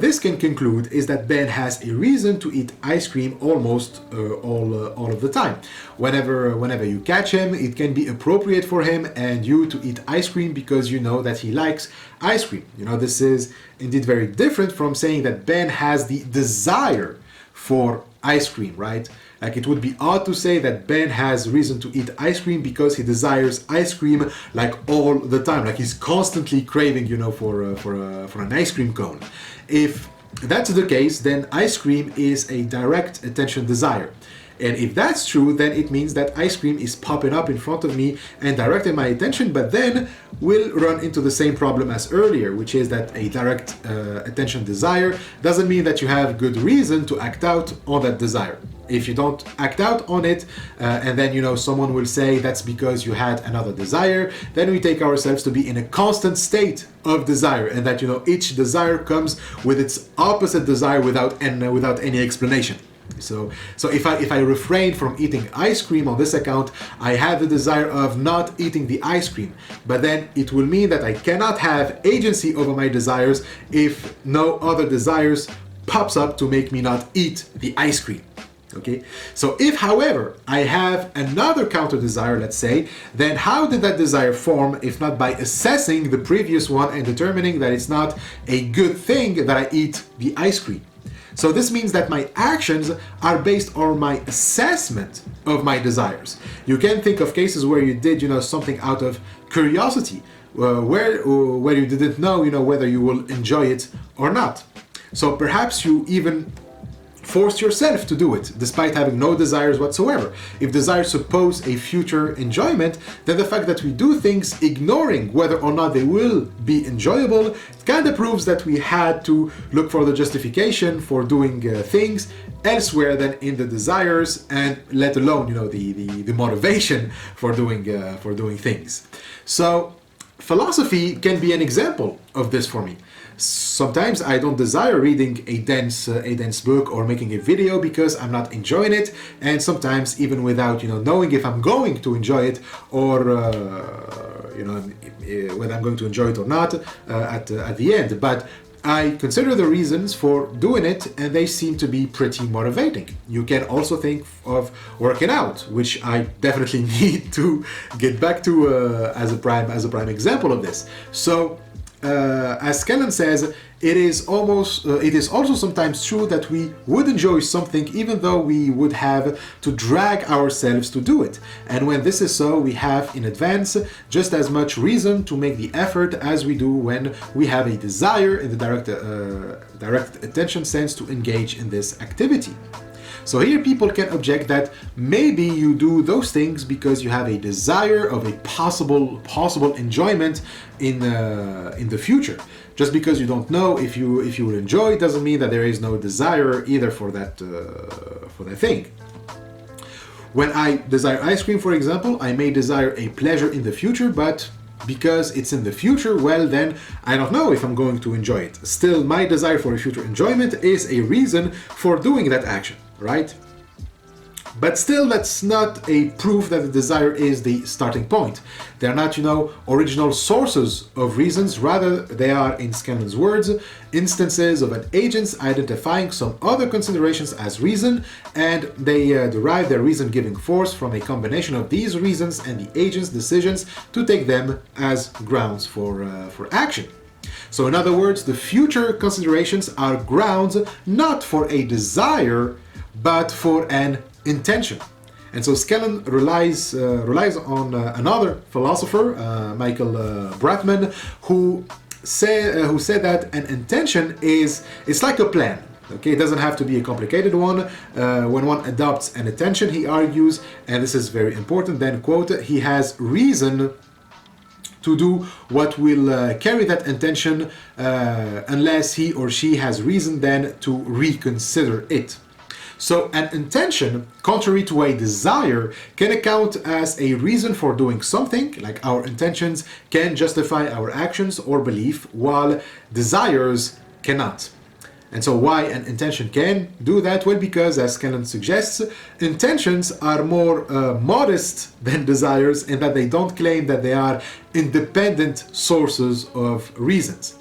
this can conclude is that Ben has a reason to eat ice cream almost all of the time. Whenever you catch him, it can be appropriate for him and you to eat ice cream because you know that he likes ice cream. This is indeed very different from saying that Ben has the desire for ice cream, right? Like it would be odd to say that Ben has reason to eat ice cream because he desires ice cream like all the time, like he's constantly craving, for an ice cream cone. If that's the case, then ice cream is a direct attention desire. And if that's true, then it means that ice cream is popping up in front of me and directing my attention, but then we'll run into the same problem as earlier, which is that a direct attention desire doesn't mean that you have good reason to act out on that desire. If you don't act out on it, and then, you know, someone will say that's because you had another desire, then we take ourselves to be in a constant state of desire, and that, you know, each desire comes with its opposite desire without any explanation. So if I refrain from eating ice cream on this account, I have the desire of not eating the ice cream. But then it will mean that I cannot have agency over my desires if no other desires pops up to make me not eat the ice cream. Okay, so if, however, I have another counter desire, let's say, then how did that desire form if not by assessing the previous one and determining that it's not a good thing that I eat the ice cream? So this means that my actions are based on my assessment of my desires. You can think of cases where you did, you know, something out of curiosity, where you didn't know, you know, whether you will enjoy it or not. So perhaps you even forced yourself to do it, despite having no desires whatsoever. If desires suppose a future enjoyment, then the fact that we do things ignoring whether or not they will be enjoyable kind of proves that we had to look for the justification for doing things elsewhere than in the desires, and let alone, you know, the motivation for doing things. So philosophy can be an example of this for me. Sometimes I don't desire reading a dense book or making a video because I'm not enjoying it, and sometimes even without, you know, knowing if I'm going to enjoy it or you know, whether I'm going to enjoy it or not at the end. But I consider the reasons for doing it, and they seem to be pretty motivating. You can also think of working out, which I definitely need to get back to as a prime example of this. So as Scanlon says, it is also sometimes true that we would enjoy something even though we would have to drag ourselves to do it. And when this is so, we have in advance just as much reason to make the effort as we do when we have a desire in the direct attention sense to engage in this activity. So here people can object that maybe you do those things because you have a desire of a possible enjoyment in the future. Just because you don't know if you will enjoy doesn't mean that there is no desire either for that thing. When I desire ice cream, for example, I may desire a pleasure in the future, but because it's in the future, well, then I don't know if I'm going to enjoy it. Still, my desire for a future enjoyment is a reason for doing that action, right? But still, that's not a proof that the desire is the starting point. They're not, you know, original sources of reasons. Rather, they are, in Scanlon's words, instances of an agent's identifying some other considerations as reason, and they derive their reason-giving force from a combination of these reasons and the agent's decisions to take them as grounds for action. So in other words, the future considerations are grounds not for a desire, but for an intention. And so Scanlon relies on another philosopher, Michael Bratman, who said that an intention it's like a plan. Okay, it doesn't have to be a complicated one. When one adopts an intention, he argues, and this is very important, then quote, he has reason to do what will carry that intention unless he or she has reason then to reconsider it. So an intention, contrary to a desire, can account as a reason for doing something, like our intentions can justify our actions or belief, while desires cannot. And so why an intention can do that? Well, because, as Scanlon suggests, intentions are more modest than desires in that they don't claim that they are independent sources of reasons.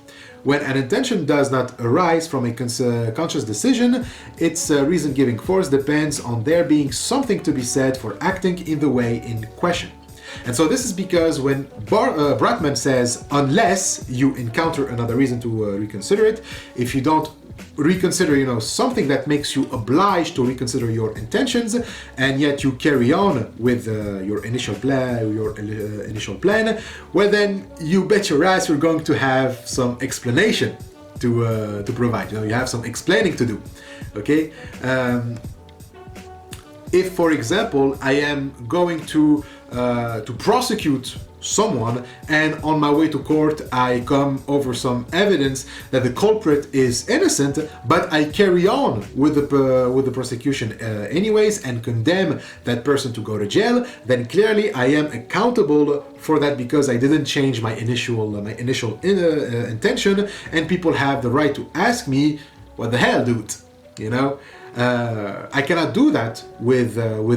When an intention does not arise from a conscious decision, its reason-giving force depends on there being something to be said for acting in the way in question. And so this is because when Bratman says, unless you encounter another reason to reconsider it, if you don't reconsider, you know, something that makes you obliged to reconsider your intentions, and yet you carry on with your initial plan, well then you bet your ass you're going to have some explanation to provide. You know, you have some explaining to do. Okay. If, for example, I am going to prosecute someone, and on my way to court I come over some evidence that the culprit is innocent, but I carry on with the prosecution anyways and condemn that person to go to jail, then clearly I am accountable for that because I didn't change my initial intention, and people have the right to ask me, what the hell, dude? You know? I cannot do that with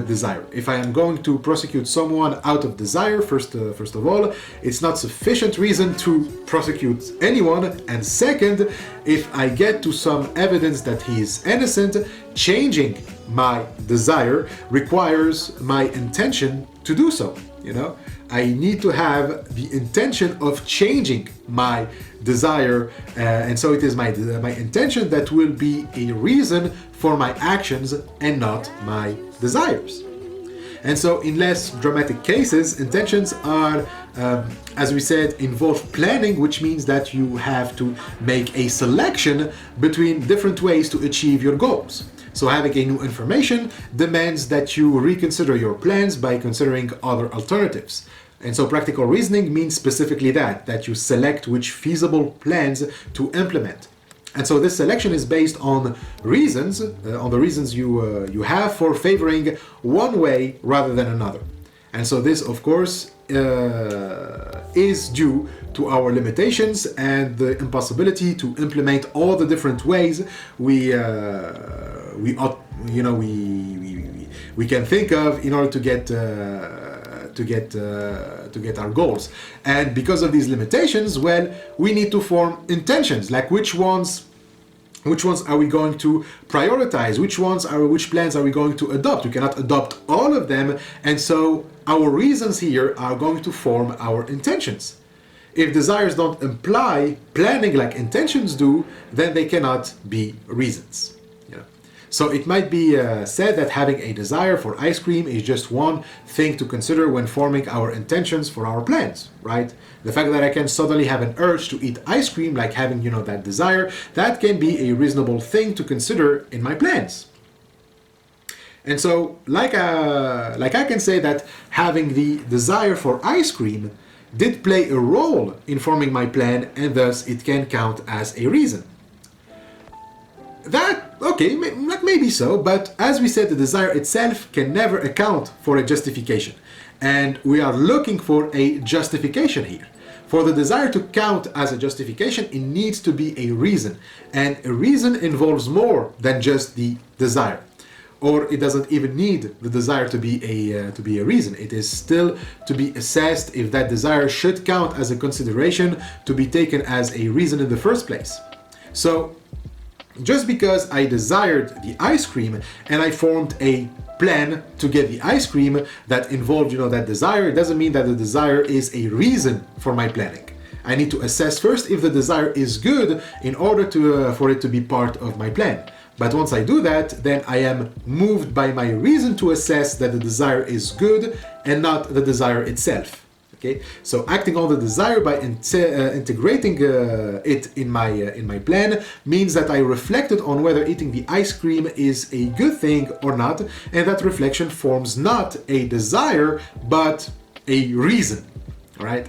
desire. If I am going to prosecute someone out of desire, first of all, it's not sufficient reason to prosecute anyone. And second, if I get to some evidence that he is innocent, changing my desire requires my intention to do so. You know, I need to have the intention of changing my desire, and so it is my intention that will be a reason for my actions and not my desires. And so in less dramatic cases, intentions are, as we said, involve planning, which means that you have to make a selection between different ways to achieve your goals. So having a new information demands that you reconsider your plans by considering other alternatives. And so practical reasoning means specifically that you select which feasible plans to implement. And so this selection is based on reasons, on the reasons you have for favoring one way rather than another. And so this, of course, is due to our limitations and the impossibility to implement all the different ways we can think of in order to get our goals. And because of these limitations, well, we need to form intentions, like which ones are we going to prioritize, which plans are we going to adopt. We cannot adopt all of them, and so our reasons here are going to form our intentions. If desires don't imply planning like intentions do, then they cannot be reasons. So it might be said that having a desire for ice cream is just one thing to consider when forming our intentions for our plans, right? The fact that I can suddenly have an urge to eat ice cream, like having, that desire, that can be a reasonable thing to consider in my plans. And so, like I can say that having the desire for ice cream did play a role in forming my plan, and thus it can count as a reason. That may be so, but as we said, the desire itself can never account for a justification. And we are looking for a justification here. For the desire to count as a justification, it needs to be a reason. And a reason involves more than just the desire. Or it doesn't even need the desire to be a reason. It is still to be assessed if that desire should count as a consideration to be taken as a reason in the first place. So, just because I desired the ice cream and I formed a plan to get the ice cream that involved, that desire, doesn't mean that the desire is a reason for my planning. I need to assess first if the desire is good in order for it to be part of my plan. But once I do that, then I am moved by my reason to assess that the desire is good and not the desire itself. Okay, so acting on the desire by integrating it in my plan means that I reflected on whether eating the ice cream is a good thing or not, and that reflection forms not a desire but a reason. All right.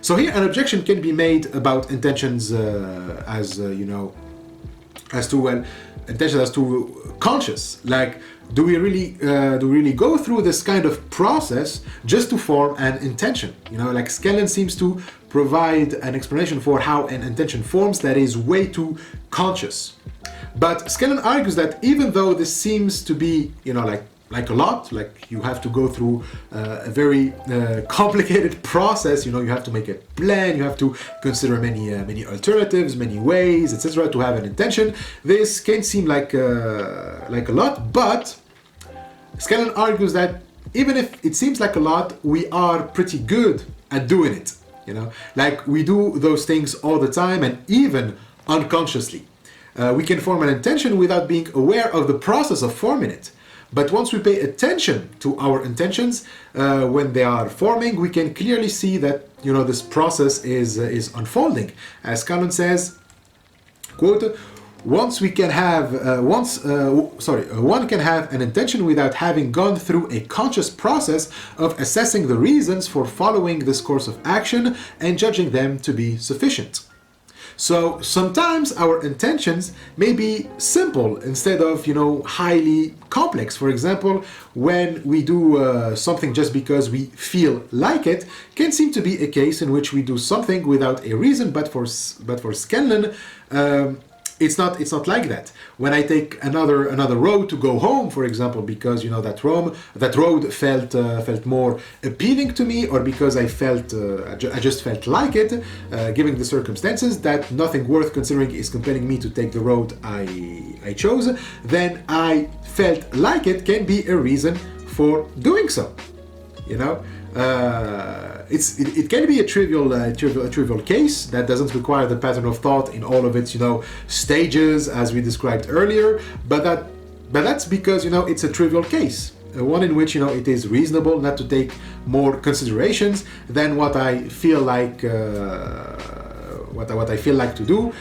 So here an objection can be made about intentions intention as to conscious. Like, do we really go through this kind of process just to form an intention? Like Scanlon seems to provide an explanation for how an intention forms that is way too conscious. But Scanlon argues that even though this seems to be, like a lot, like you have to go through a very complicated process, you have to make a plan, you have to consider many alternatives, many ways, etc. to have an intention. This can seem like a lot, but Scanlon argues that even if it seems like a lot, we are pretty good at doing it. Like we do those things all the time and even unconsciously. We can form an intention without being aware of the process of forming it. But once we pay attention to our intentions when they are forming, we can clearly see that this process is unfolding. As Scanlon says, Quote, once we can have, one can have an intention without having gone through a conscious process of assessing the reasons for following this course of action and judging them to be sufficient. So sometimes our intentions may be simple instead of, highly complex. For example, when we do something just because we feel like it, can seem to be a case in which we do something without a reason. But for Scanlon, it's not like that. When I take another road to go home, for example, because that road felt more appealing to me, or because I just felt like it, given the circumstances, that nothing worth considering is compelling me to take the road I chose, then I felt like it can be a reason for doing so. It can be a trivial case that doesn't require the pattern of thought in all of its stages as we described earlier, but that's because it's a trivial case, one in which it is reasonable not to take more considerations than what I feel like what I feel like to do,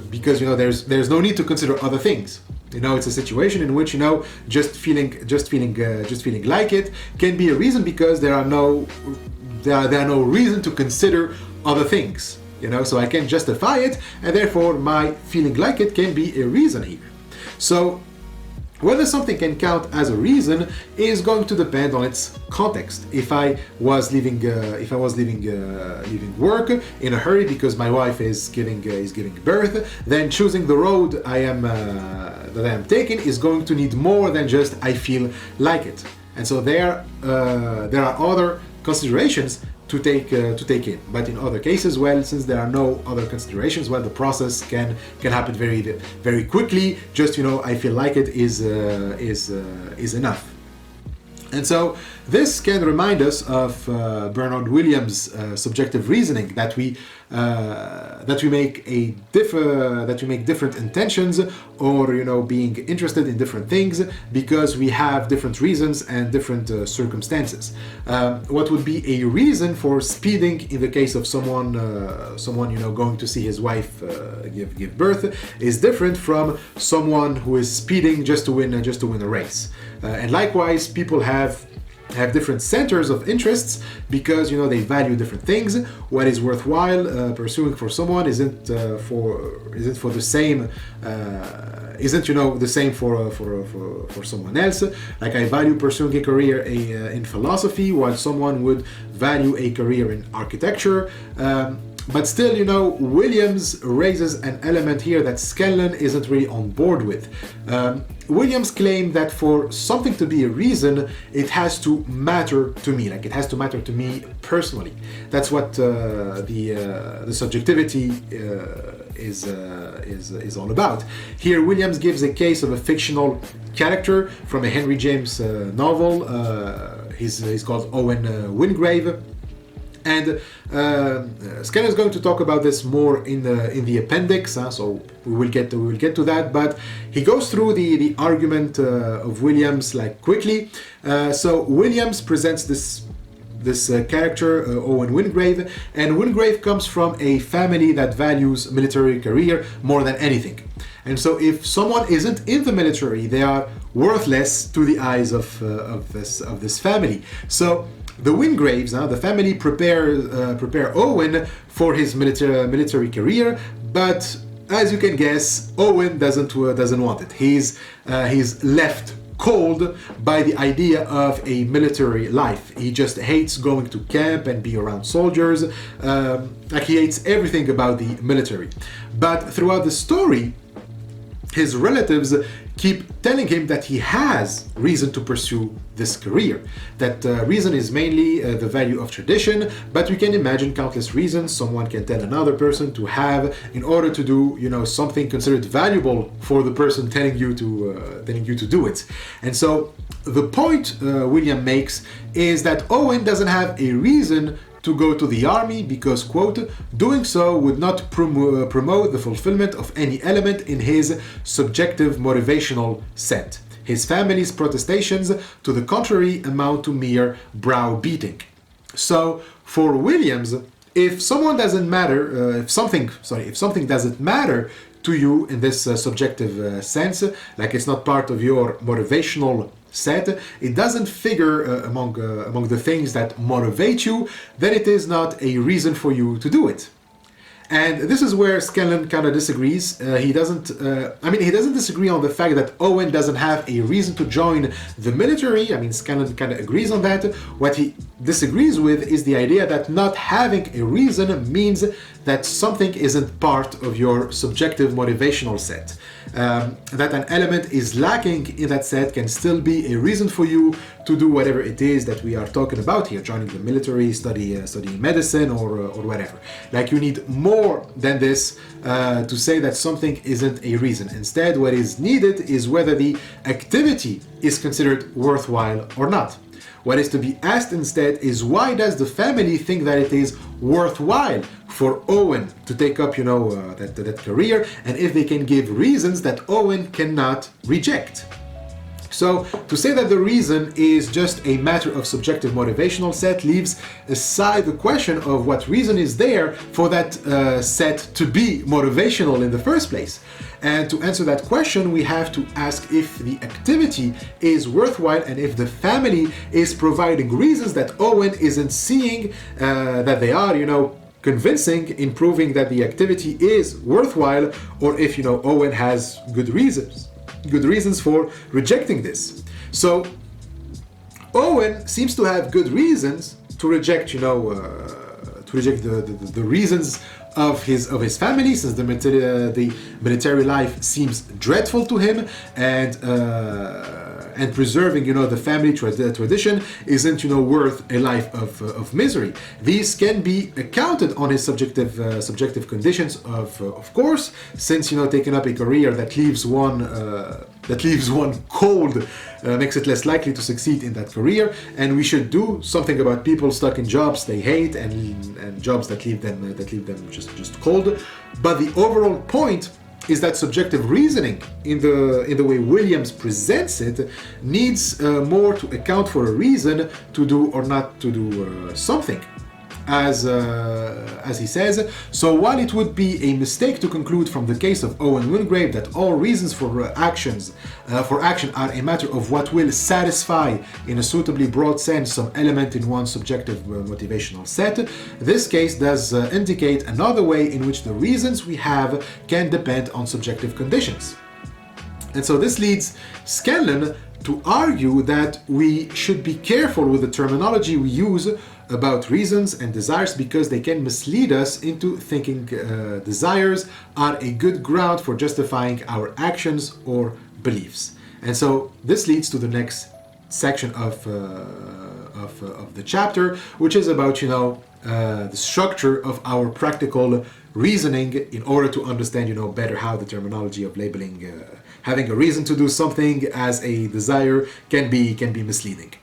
because there's no need to consider other things. It's a situation in which just feeling like it can be a reason, because there are no reason to consider other things. So I can justify it, and therefore my feeling like it can be a reason here. So whether something can count as a reason is going to depend on its context. If I was leaving work in a hurry because my wife is giving birth, then choosing the road that I am taking is going to need more than just I feel like it. And so there are other considerations to take in. But in other cases, since there are no other considerations, the process can happen very, very quickly. Just I feel like it is enough. And so this can remind us of Bernard Williams' subjective reasoning, that we make different intentions, or being interested in different things because we have different reasons and different circumstances. What would be a reason for speeding in the case of someone going to see his wife give birth is different from someone who is speeding just to win a race. And likewise, people have different centers of interests because they value different things. What is worthwhile pursuing for someone isn't the same for someone else. Like I value pursuing a career in philosophy, while someone would value a career in architecture. But still, Williams raises an element here that Scanlon isn't really on board with. Williams claimed that for something to be a reason, it has to matter to me, like it has to matter to me personally. That's what the subjectivity is all about. Here, Williams gives a case of a fictional character from a Henry James novel. He's called Owen Wingrave. And Scanlon is going to talk about this more in the appendix, so we will get to that. But he goes through the argument of Williams quickly. So Williams presents this character, Owen Wingrave, and Wingrave comes from a family that values military career more than anything. And so if someone isn't in the military, they are worthless to the eyes of this family. So the Wingraves, the family prepare Owen for his military career, but as you can guess, Owen doesn't want it. He's left cold by the idea of a military life. He just hates going to camp and be around soldiers. He hates everything about the military. But throughout the story, his relatives keep telling him that he has reason to pursue this career. That reason is mainly the value of tradition, but we can imagine countless reasons someone can tell another person to have in order to do, something considered valuable for the person telling you to do it. And so the point William makes is that Owen doesn't have a reason to go to the army because, quote, doing so would not promote the fulfillment of any element in his subjective motivational set. His family's protestations, to the contrary, amount to mere browbeating. So, for Williams, if someone doesn't matter, if something doesn't matter to you in this subjective sense, like it's not part of your motivational set, it doesn't figure among the things that motivate you, then it is not a reason for you to do it. And this is where Scanlon kind of disagrees. He doesn't disagree on the fact that Owen doesn't have a reason to join the military. I mean, Scanlon kind of agrees on that. What he disagrees with is the idea that not having a reason means that something isn't part of your subjective motivational set. That an element is lacking in that set can still be a reason for you to do whatever it is that we are talking about here, joining the military, studying medicine, or whatever. Like, you need more than this to say that something isn't a reason. Instead, what is needed is whether the activity is considered worthwhile or not. What is to be asked instead is, why does the family think that it is worthwhile for Owen to take up, that career, and if they can give reasons that Owen cannot reject. So to say that the reason is just a matter of subjective motivational set leaves aside the question of what reason is there for that set to be motivational in the first place. And to answer that question, we have to ask if the activity is worthwhile and if the family is providing reasons that Owen isn't seeing that they are, convincing in proving that the activity is worthwhile, or if, Owen has good reasons for rejecting this. So Owen seems to have good reasons to reject, the reasons of his family, since the military life seems dreadful to him, and preserving, the family tradition isn't, worth a life of misery. These can be accounted on his subjective conditions, of course, since, taking up a career that leaves one cold makes it less likely to succeed in that career, and we should do something about people stuck in jobs they hate and jobs that leave them just cold. But the overall point is that subjective reasoning, in the way Williams presents it, needs more to account for a reason to do or not to do something. As he says, so while it would be a mistake to conclude from the case of Owen Wingrave that all reasons for action are a matter of what will satisfy, in a suitably broad sense, some element in one's subjective motivational set, this case does indicate another way in which the reasons we have can depend on subjective conditions. And so this leads Scanlon to argue that we should be careful with the terminology we use about reasons and desires, because they can mislead us into thinking desires are a good ground for justifying our actions or beliefs. And so this leads to the next section of the chapter, which is about the structure of our practical reasoning in order to understand better how the terminology of labeling having a reason to do something as a desire can be misleading.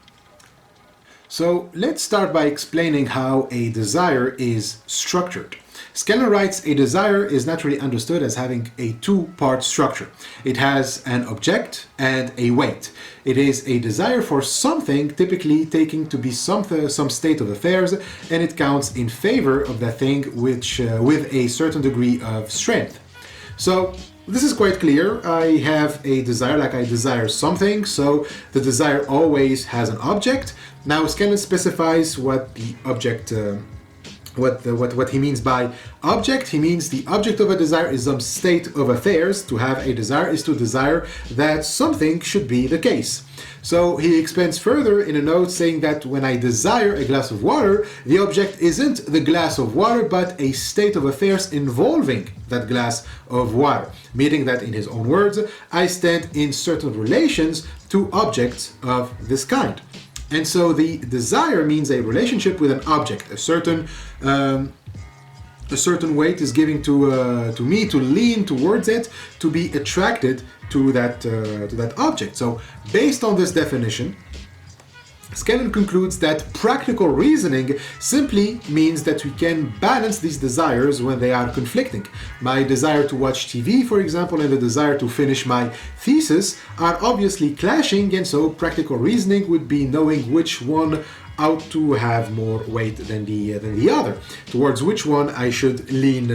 So let's start by explaining how a desire is structured. Scanlon writes, a desire is naturally understood as having a two-part structure. It has an object and a weight. It is a desire for something, typically taken to be some state of affairs, and it counts in favor of that thing which with a certain degree of strength. So this is quite clear. I have a desire, like I desire something, so the desire always has an object. Now Scanlon specifies what the object, what he means by object. He means the object of a desire is some state of affairs. To have a desire is to desire that something should be the case. So he expands further in a note saying that when I desire a glass of water, the object isn't the glass of water, but a state of affairs involving that glass of water. Meaning that, in his own words, I stand in certain relations to objects of this kind. And so the desire means a relationship with an object. A certain weight is given to me to lean towards it, to be attracted to that object. So based on this definition, Scanlon concludes that practical reasoning simply means that we can balance these desires when they are conflicting. My desire to watch TV, for example, and the desire to finish my thesis are obviously clashing, and so practical reasoning would be knowing which one ought to have more weight than the other, towards which one I should lean.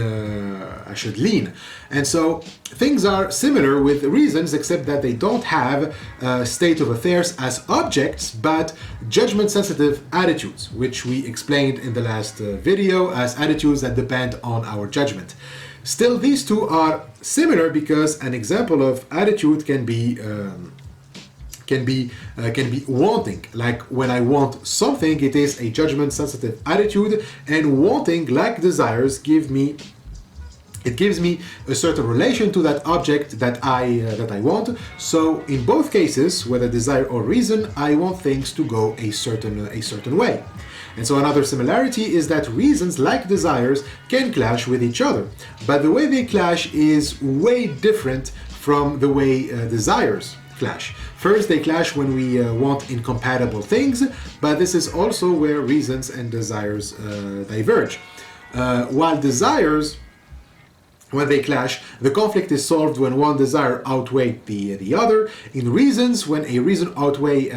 And so things are similar with reasons, except that they don't have state of affairs as objects, but judgment-sensitive attitudes, which we explained in the last video as attitudes that depend on our judgment. Still, these two are similar because an example of attitude can be wanting. Like when I want something, it is a judgment-sensitive attitude, and wanting, like desires, gives me a certain relation to that object that I want. So in both cases, whether desire or reason, I want things to go a certain way. And so another similarity is that reasons, like desires, can clash with each other. But the way they clash is way different from the way desires clash. First, they clash when we want incompatible things, but this is also where reasons and desires diverge. While desires, when they clash, the conflict is solved when one desire outweighs the other. In reasons, when a reason outweighs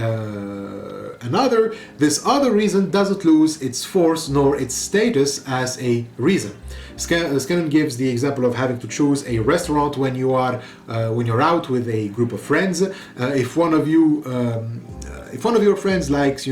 another, this other reason doesn't lose its force nor its status as a reason. Scanlon gives the example of having to choose a restaurant when you're out with a group of friends. If one of your friends likes,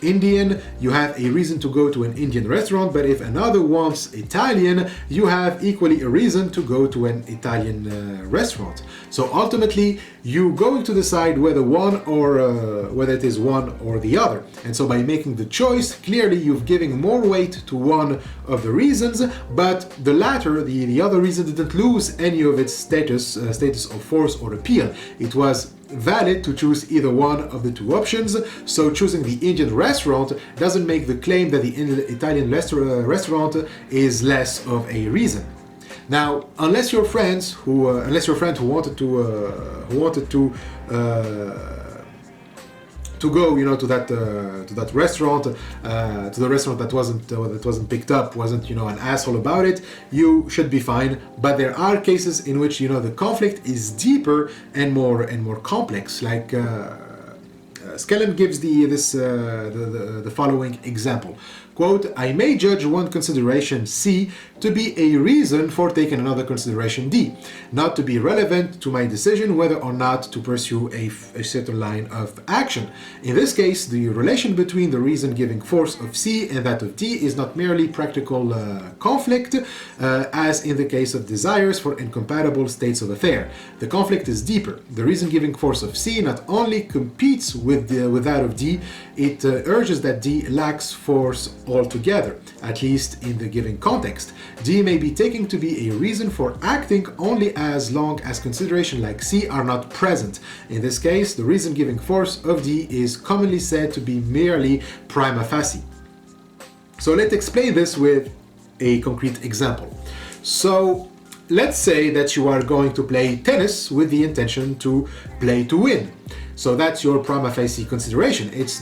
Indian, you have a reason to go to an Indian restaurant. But if another wants Italian, you have equally a reason to go to an Italian restaurant. So ultimately, you're going to decide whether whether it is one or the other. And so by making the choice, clearly you've given more weight to one of the reasons, but the latter, the other reason, didn't lose any of its status of force or appeal. It was valid to choose either one of the two options. So choosing the Indian restaurant doesn't make the claim that the Italian restaurant is less of a reason. Now, unless your friend who wanted to go, to that restaurant, to the restaurant that wasn't picked up, wasn't an asshole about it, you should be fine. But there are cases in which the conflict is deeper and more complex. Like Scanlon gives the following example. Quote, I may judge one consideration C to be a reason for taking another consideration D, not to be relevant to my decision whether or not to pursue a certain line of action. In this case, the relation between the reason giving force of C and that of D is not merely practical conflict, as in the case of desires for incompatible states of affair. The conflict is deeper. The reason giving force of C not only competes with that of D, it urges that D lacks force altogether, at least in the given context. D may be taken to be a reason for acting only as long as considerations like C are not present. In this case, the reason giving force of D is commonly said to be merely prima facie. So let's explain this with a concrete example. So let's say that you are going to play tennis with the intention to play to win. So that's your prima facie consideration. It's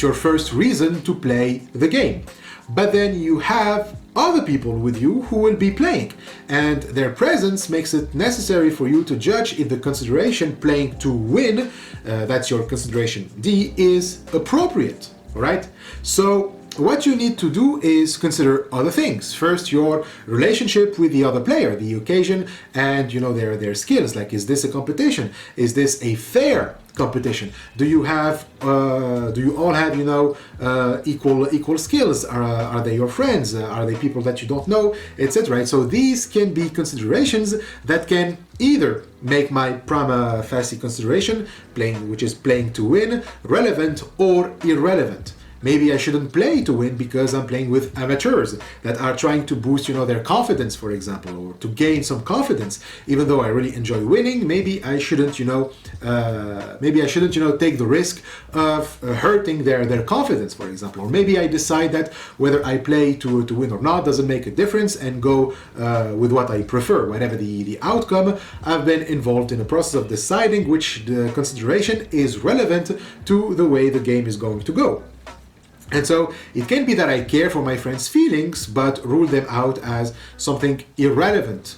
your first reason to play the game. But then you have other people with you who will be playing, and their presence makes it necessary for you to judge if the consideration playing to win, that's your consideration D, is appropriate, all right? So what you need to do is consider other things. First, your relationship with the other player, the occasion, and their skills. Like, is this a competition? Is this a fair competition? Do you all have equal skills? Are they your friends? Are they people that you don't know, etc.? Right? So these can be considerations that can either make my prima facie consideration, which is playing to win, relevant or irrelevant. Maybe I shouldn't play to win because I'm playing with amateurs that are trying to boost, their confidence, for example, or to gain some confidence. Even though I really enjoy winning, maybe I shouldn't, take the risk of hurting their confidence, for example. Or maybe I decide that whether I play to win or not doesn't make a difference and go with what I prefer. Whatever the outcome, I've been involved in a process of deciding which the consideration is relevant to the way the game is going to go. And so it can be that I care for my friends' feelings, but rule them out as something irrelevant.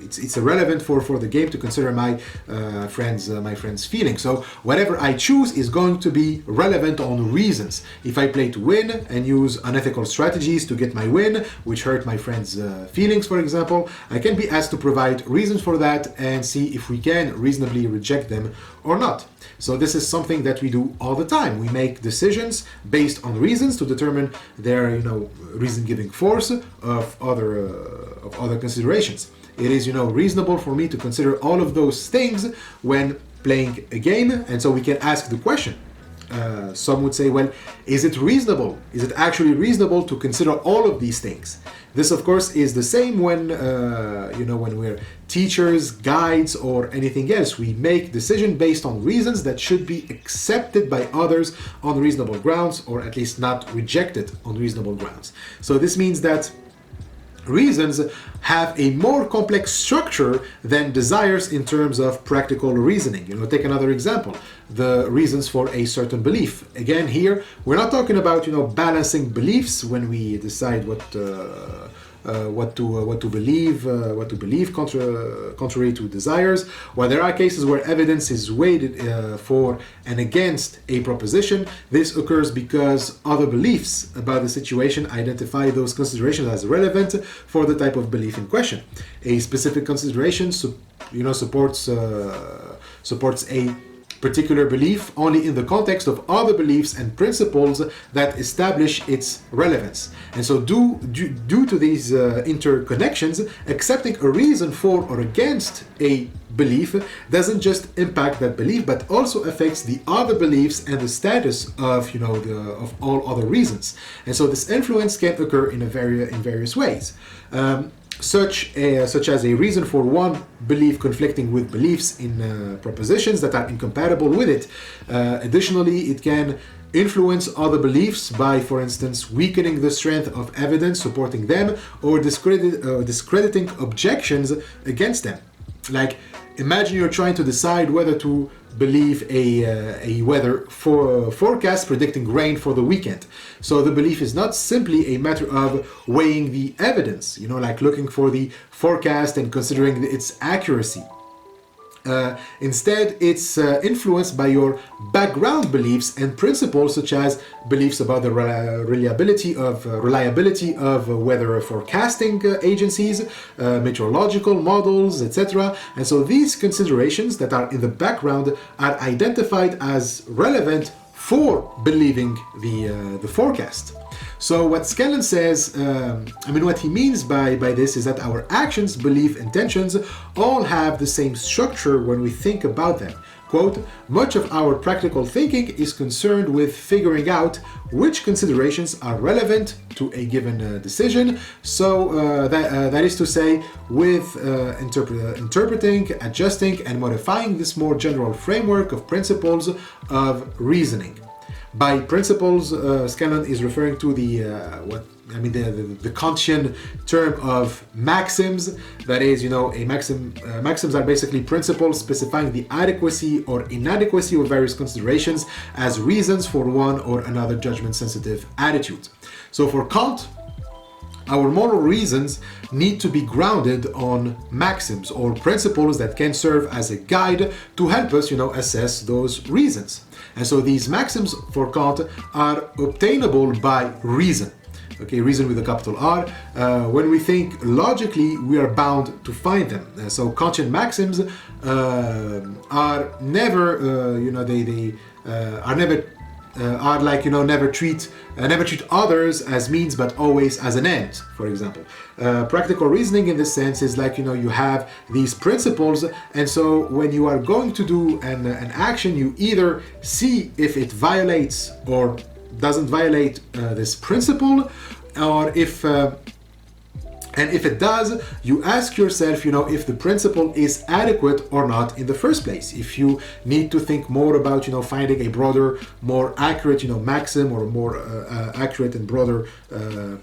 It it's irrelevant for the game to consider my friend's feelings. So whatever I choose is going to be relevant on reasons. If I play to win and use unethical strategies to get my win, which hurt my friend's feelings, for example, I can be asked to provide reasons for that and see if we can reasonably reject them or not. So this is something that we do all the time. We make decisions based on reasons to determine their, reason-giving force of other considerations. It is, reasonable for me to consider all of those things when playing a game, and so we can ask the question. Some would say, well, is it reasonable? Is it actually reasonable to consider all of these things? This, of course, is the same when, when we're teachers, guides, or anything else. We make decisions based on reasons that should be accepted by others on reasonable grounds, or at least not rejected on reasonable grounds. So this means that reasons have a more complex structure than desires in terms of practical reasoning. Take another example, the reasons for a certain belief. Again, here we're not talking about balancing beliefs when we decide what to believe contrary to desires. While there are cases where evidence is weighed for and against a proposition, this occurs because other beliefs about the situation identify those considerations as relevant for the type of belief in question. A specific consideration supports a particular belief only in the context of other beliefs and principles that establish its relevance. And so due to these interconnections, accepting a reason for or against a belief doesn't just impact that belief, but also affects the other beliefs and the status of of all other reasons. And so this influence can occur in various ways. Such as a reason for one belief conflicting with beliefs in propositions that are incompatible with it. Additionally, it can influence other beliefs by, for instance, weakening the strength of evidence supporting them or discrediting objections against them. Like, imagine you're trying to decide whether to believe a weather forecast predicting rain for the weekend. So the belief is not simply a matter of weighing the evidence, like looking for the forecast and considering its accuracy. Instead, it's influenced by your background beliefs and principles, such as beliefs about the reliability of weather forecasting agencies, meteorological models, etc. And so these considerations that are in the background are identified as relevant for believing the forecast. So what Scanlon says, what he means by this is that our actions, belief, intentions all have the same structure when we think about them. Quote, much of our practical thinking is concerned with figuring out which considerations are relevant to a given decision. So that is to say, with interpreting, adjusting, and modifying this more general framework of principles of reasoning. By principles, Scanlon is referring to the Kantian term of maxims. That is, maxims are basically principles specifying the adequacy or inadequacy of various considerations as reasons for one or another judgment-sensitive attitude. So for Kant, our moral reasons need to be grounded on maxims or principles that can serve as a guide to help us, assess those reasons. And so these maxims for Kant are obtainable by reason. Okay, reason with a capital R. When we think logically, we are bound to find them. So Kantian maxims are never, never treat others as means but always as an end, for example. Practical reasoning in this sense is like, you have these principles, and so when you are going to do an action, you either see if it violates or doesn't violate this principle, or if it does, you ask yourself, if the principle is adequate or not in the first place. If you need to think more about, finding a broader, more accurate, maxim, or more accurate and broader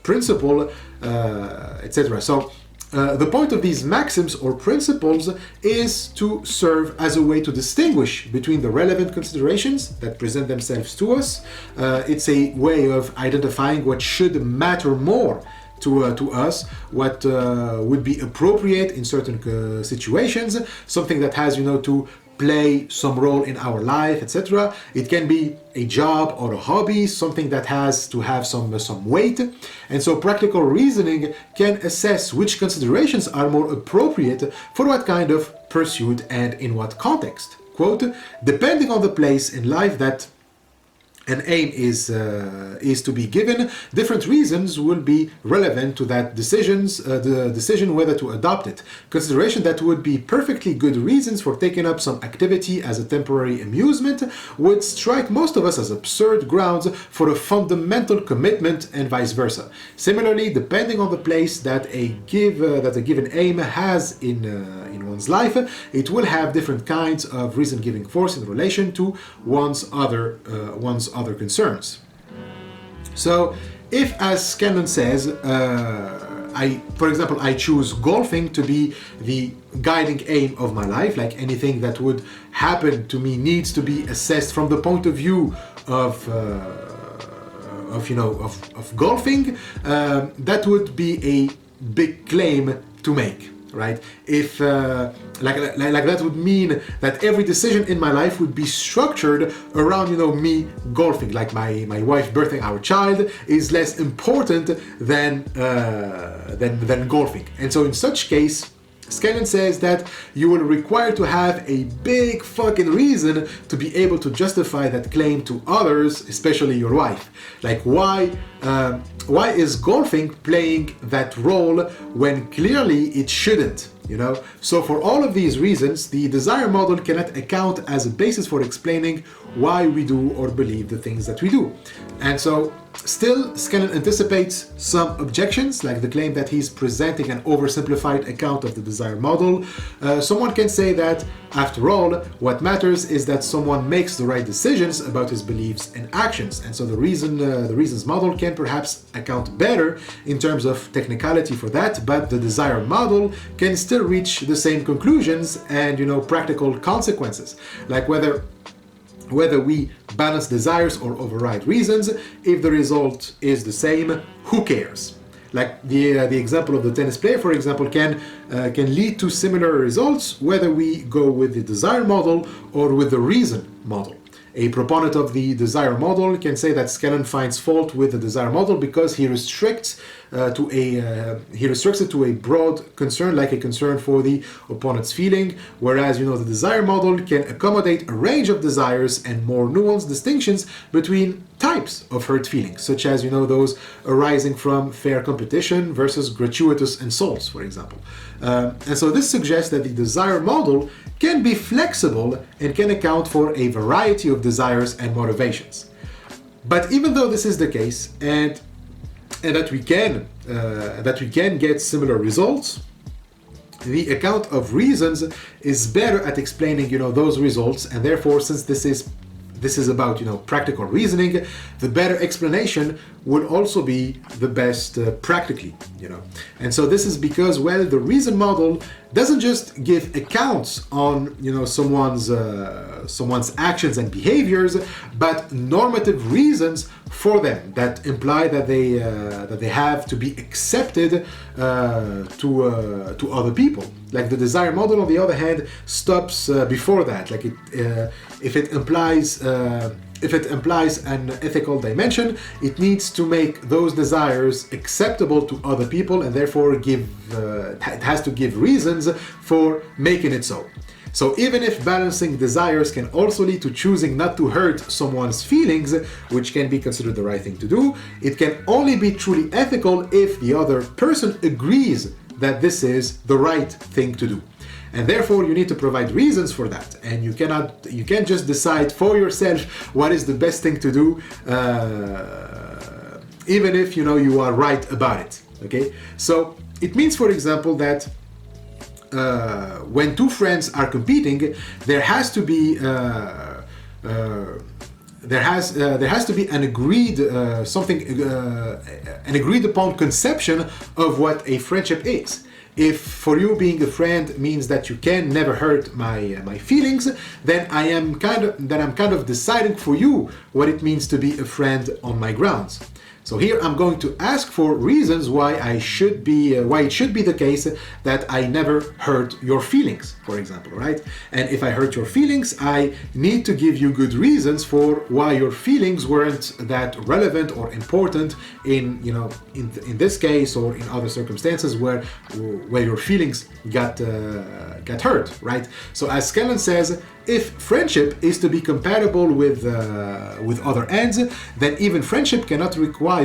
principle, etc. So the point of these maxims or principles is to serve as a way to distinguish between the relevant considerations that present themselves to us. It's a way of identifying what should matter more to us, what would be appropriate in certain situations, something that has, to play some role in our life, etc. It can be a job or a hobby, something that has to have some weight. And so practical reasoning can assess which considerations are more appropriate for what kind of pursuit and in what context. Quote, depending on the place in life that an aim is to be given, different reasons will be relevant to that the decision whether to adopt it. Consideration that would be perfectly good reasons for taking up some activity as a temporary amusement would strike most of us as absurd grounds for a fundamental commitment, and vice versa. Similarly, depending on the place that a given aim has in one's life, it will have different kinds of reason-giving force in relation to one's other concerns. So, if, as Scanlon says, for example, I choose golfing to be the guiding aim of my life, like anything that would happen to me needs to be assessed from the point of view of golfing, that would be a big claim to make. Right? If like that would mean that every decision in my life would be structured around me golfing. Like my wife birthing our child is less important than golfing. And so in such case, Scanlon says that you will require to have a big fucking reason to be able to justify that claim to others, especially your wife. Like why is golfing playing that role when clearly it shouldn't? So for all of these reasons, the desire model cannot account as a basis for explaining why we do or believe the things that we do. And so still, Scanlon anticipates some objections, like the claim that he's presenting an oversimplified account of the desire model. Someone can say that, after all, what matters is that someone makes the right decisions about his beliefs and actions. And so the reasons model can perhaps account better in terms of technicality for that, but the desire model can still reach the same conclusions and, practical consequences, like whether we balance desires or override reasons. If the result is the same, who cares? Like the example of the tennis player, for example, can lead to similar results whether we go with the desire model or with the reason model. A proponent of the desire model can say that Scanlon finds fault with the desire model because he restricts it to a broad concern, like a concern for the opponent's feeling, whereas the desire model can accommodate a range of desires and more nuanced distinctions between types of hurt feelings, such as those arising from fair competition versus gratuitous insults, for example. And so this suggests that the desire model can be flexible and can account for a variety of desires and motivations. But even though this is the case, and that we can get similar results, the account of reasons is better at explaining those results, and therefore, since this is about practical reasoning, the better explanation would also be the best practically. And so this is because, well, the reason model doesn't just give accounts on someone's actions and behaviors, but normative reasons for them that imply that they have to be accepted to other people. Like the desire model, on the other hand, stops before that. Like if it implies an ethical dimension, it needs to make those desires acceptable to other people, and therefore it has to give reasons for making it so. So even if balancing desires can also lead to choosing not to hurt someone's feelings, which can be considered the right thing to do, it can only be truly ethical if the other person agrees that this is the right thing to do. And therefore you need to provide reasons for that, and you can't just decide for yourself what is the best thing to do, even if you are right about it. Okay, so it means, for example, that when two friends are competing, there has to be an agreed upon conception of what a friendship is. If for you being a friend means that you can never hurt my feelings, then I'm kind of deciding for you what it means to be a friend on my grounds. So here I'm going to ask for reasons why it should be the case that I never hurt your feelings, for example, right? And if I hurt your feelings, I need to give you good reasons for why your feelings weren't that relevant or important in this case or in other circumstances where your feelings got hurt, right? So as Scanlon says, if friendship is to be compatible with other ends, then even friendship cannot require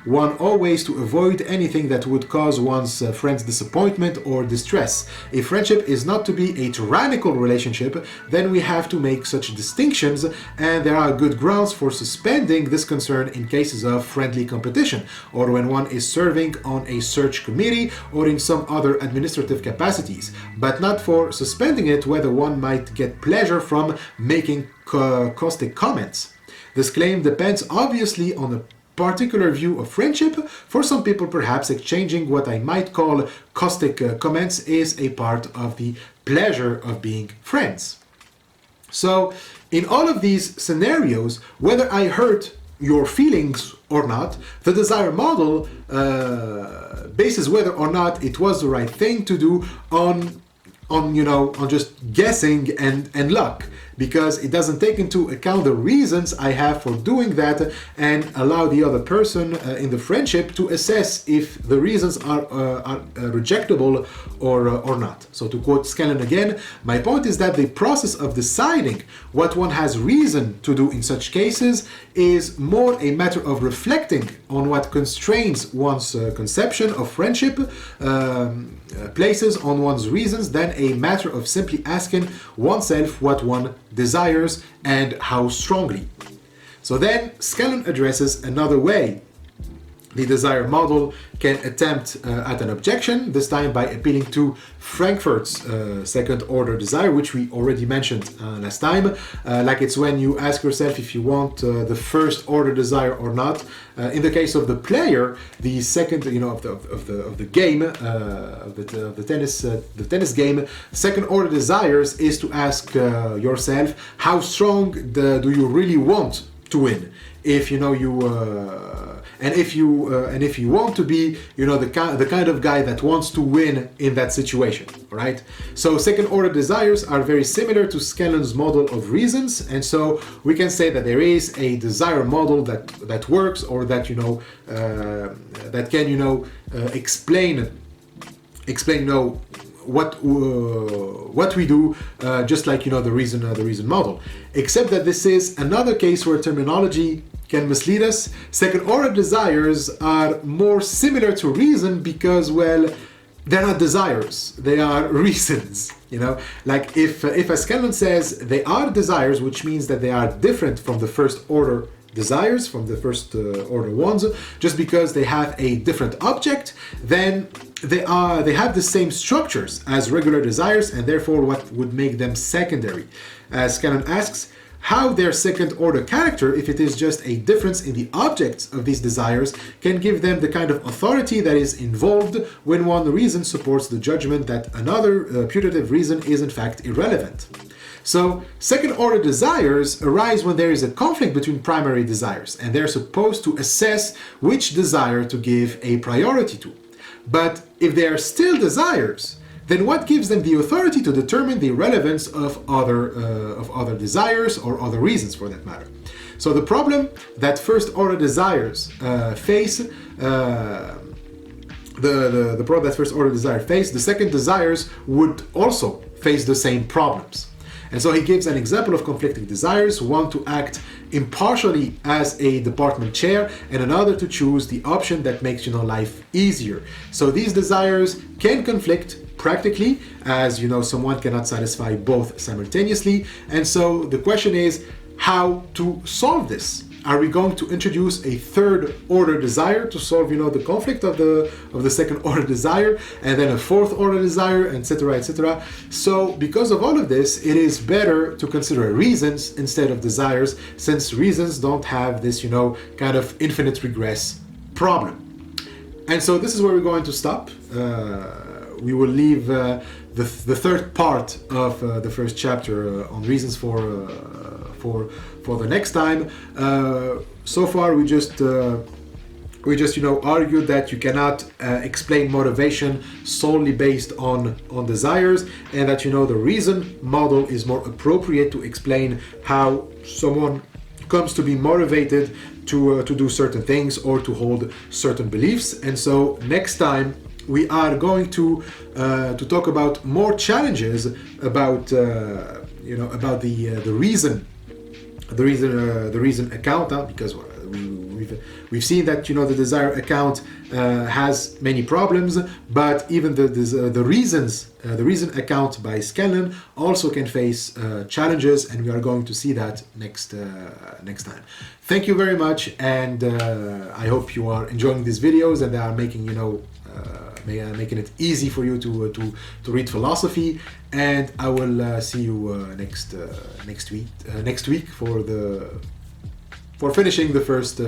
one always to avoid anything that would cause one's friend's disappointment or distress. If friendship is not to be a tyrannical relationship, then we have to make such distinctions, and there are good grounds for suspending this concern in cases of friendly competition, or when one is serving on a search committee or in some other administrative capacities, but not for suspending it whether one might get pleasure from making caustic comments. This claim depends obviously on a particular view of friendship. For some people, perhaps exchanging what I might call caustic comments is a part of the pleasure of being friends. So in all of these scenarios, whether I hurt your feelings or not, the desire model bases whether or not it was the right thing to do on just guessing and luck, because it doesn't take into account the reasons I have for doing that and allow the other person in the friendship to assess if the reasons are rejectable or not. So to quote Scanlon again, my point is that the process of deciding what one has reason to do in such cases is more a matter of reflecting on what constrains one's conception of friendship, places on one's reasons, than a matter of simply asking oneself what one desires and how strongly. So then Scanlon addresses another way the desire model can attempt at an objection, this time by appealing to Frankfurt's second order desire, which we already mentioned last time. Like it's when you ask yourself if you want the first order desire or not. In the case of the player, the second, of the game, of the tennis game, second order desires is to ask yourself how strong do you really want to win. If if you want to be the kind of guy that wants to win in that situation, right? So second order desires are very similar to Scanlon's model of reasons, and so we can say that there is a desire model that works, or that that can explain what we do, just like the reason model, except that this is another case where terminology can mislead us. Second order desires are more similar to reason because, well, they're not desires, they are reasons. Like if as Scanlon says they are desires, which means that they are different from the first order desires, from the first order ones, just because they have a different object, then they have the same structures as regular desires, and therefore what would make them secondary. As Scanlon asks, how their second order character, if it is just a difference in the objects of these desires, can give them the kind of authority that is involved when one reason supports the judgment that another putative reason is in fact irrelevant. So second order desires arise when there is a conflict between primary desires, and they're supposed to assess which desire to give a priority to. But if they are still desires, then what gives them the authority to determine the relevance of other desires or other reasons, for that matter? So the problem that first order desires face, the problem that first order desires face, the second desires would also face the same problems. And so he gives an example of conflicting desires, one to act impartially as a department chair, and another to choose the option that makes life easier. So these desires can conflict practically, as someone cannot satisfy both simultaneously. And so the question is how to solve this. Are we going to introduce a third order desire to solve the conflict of the second order desire, and then a fourth order desire, etc., etc.? So because of all of this, it is better to consider reasons instead of desires, since reasons don't have this kind of infinite regress problem. And so this is where we're going to stop. We will leave the third part of the first chapter on reasons for the next time. So far we just we just argued that you cannot explain motivation solely based on desires, and that the reason model is more appropriate to explain how someone comes to be motivated to do certain things or to hold certain beliefs. And so next time we are going to talk about more challenges about about the reason account, because we've seen that the desire account has many problems, but even the reason account by Scanlon also can face challenges, and we are going to see that next time. Thank you very much, and I hope you are enjoying these videos and they are making making it easy for you to read philosophy. And I will see you next week for finishing the first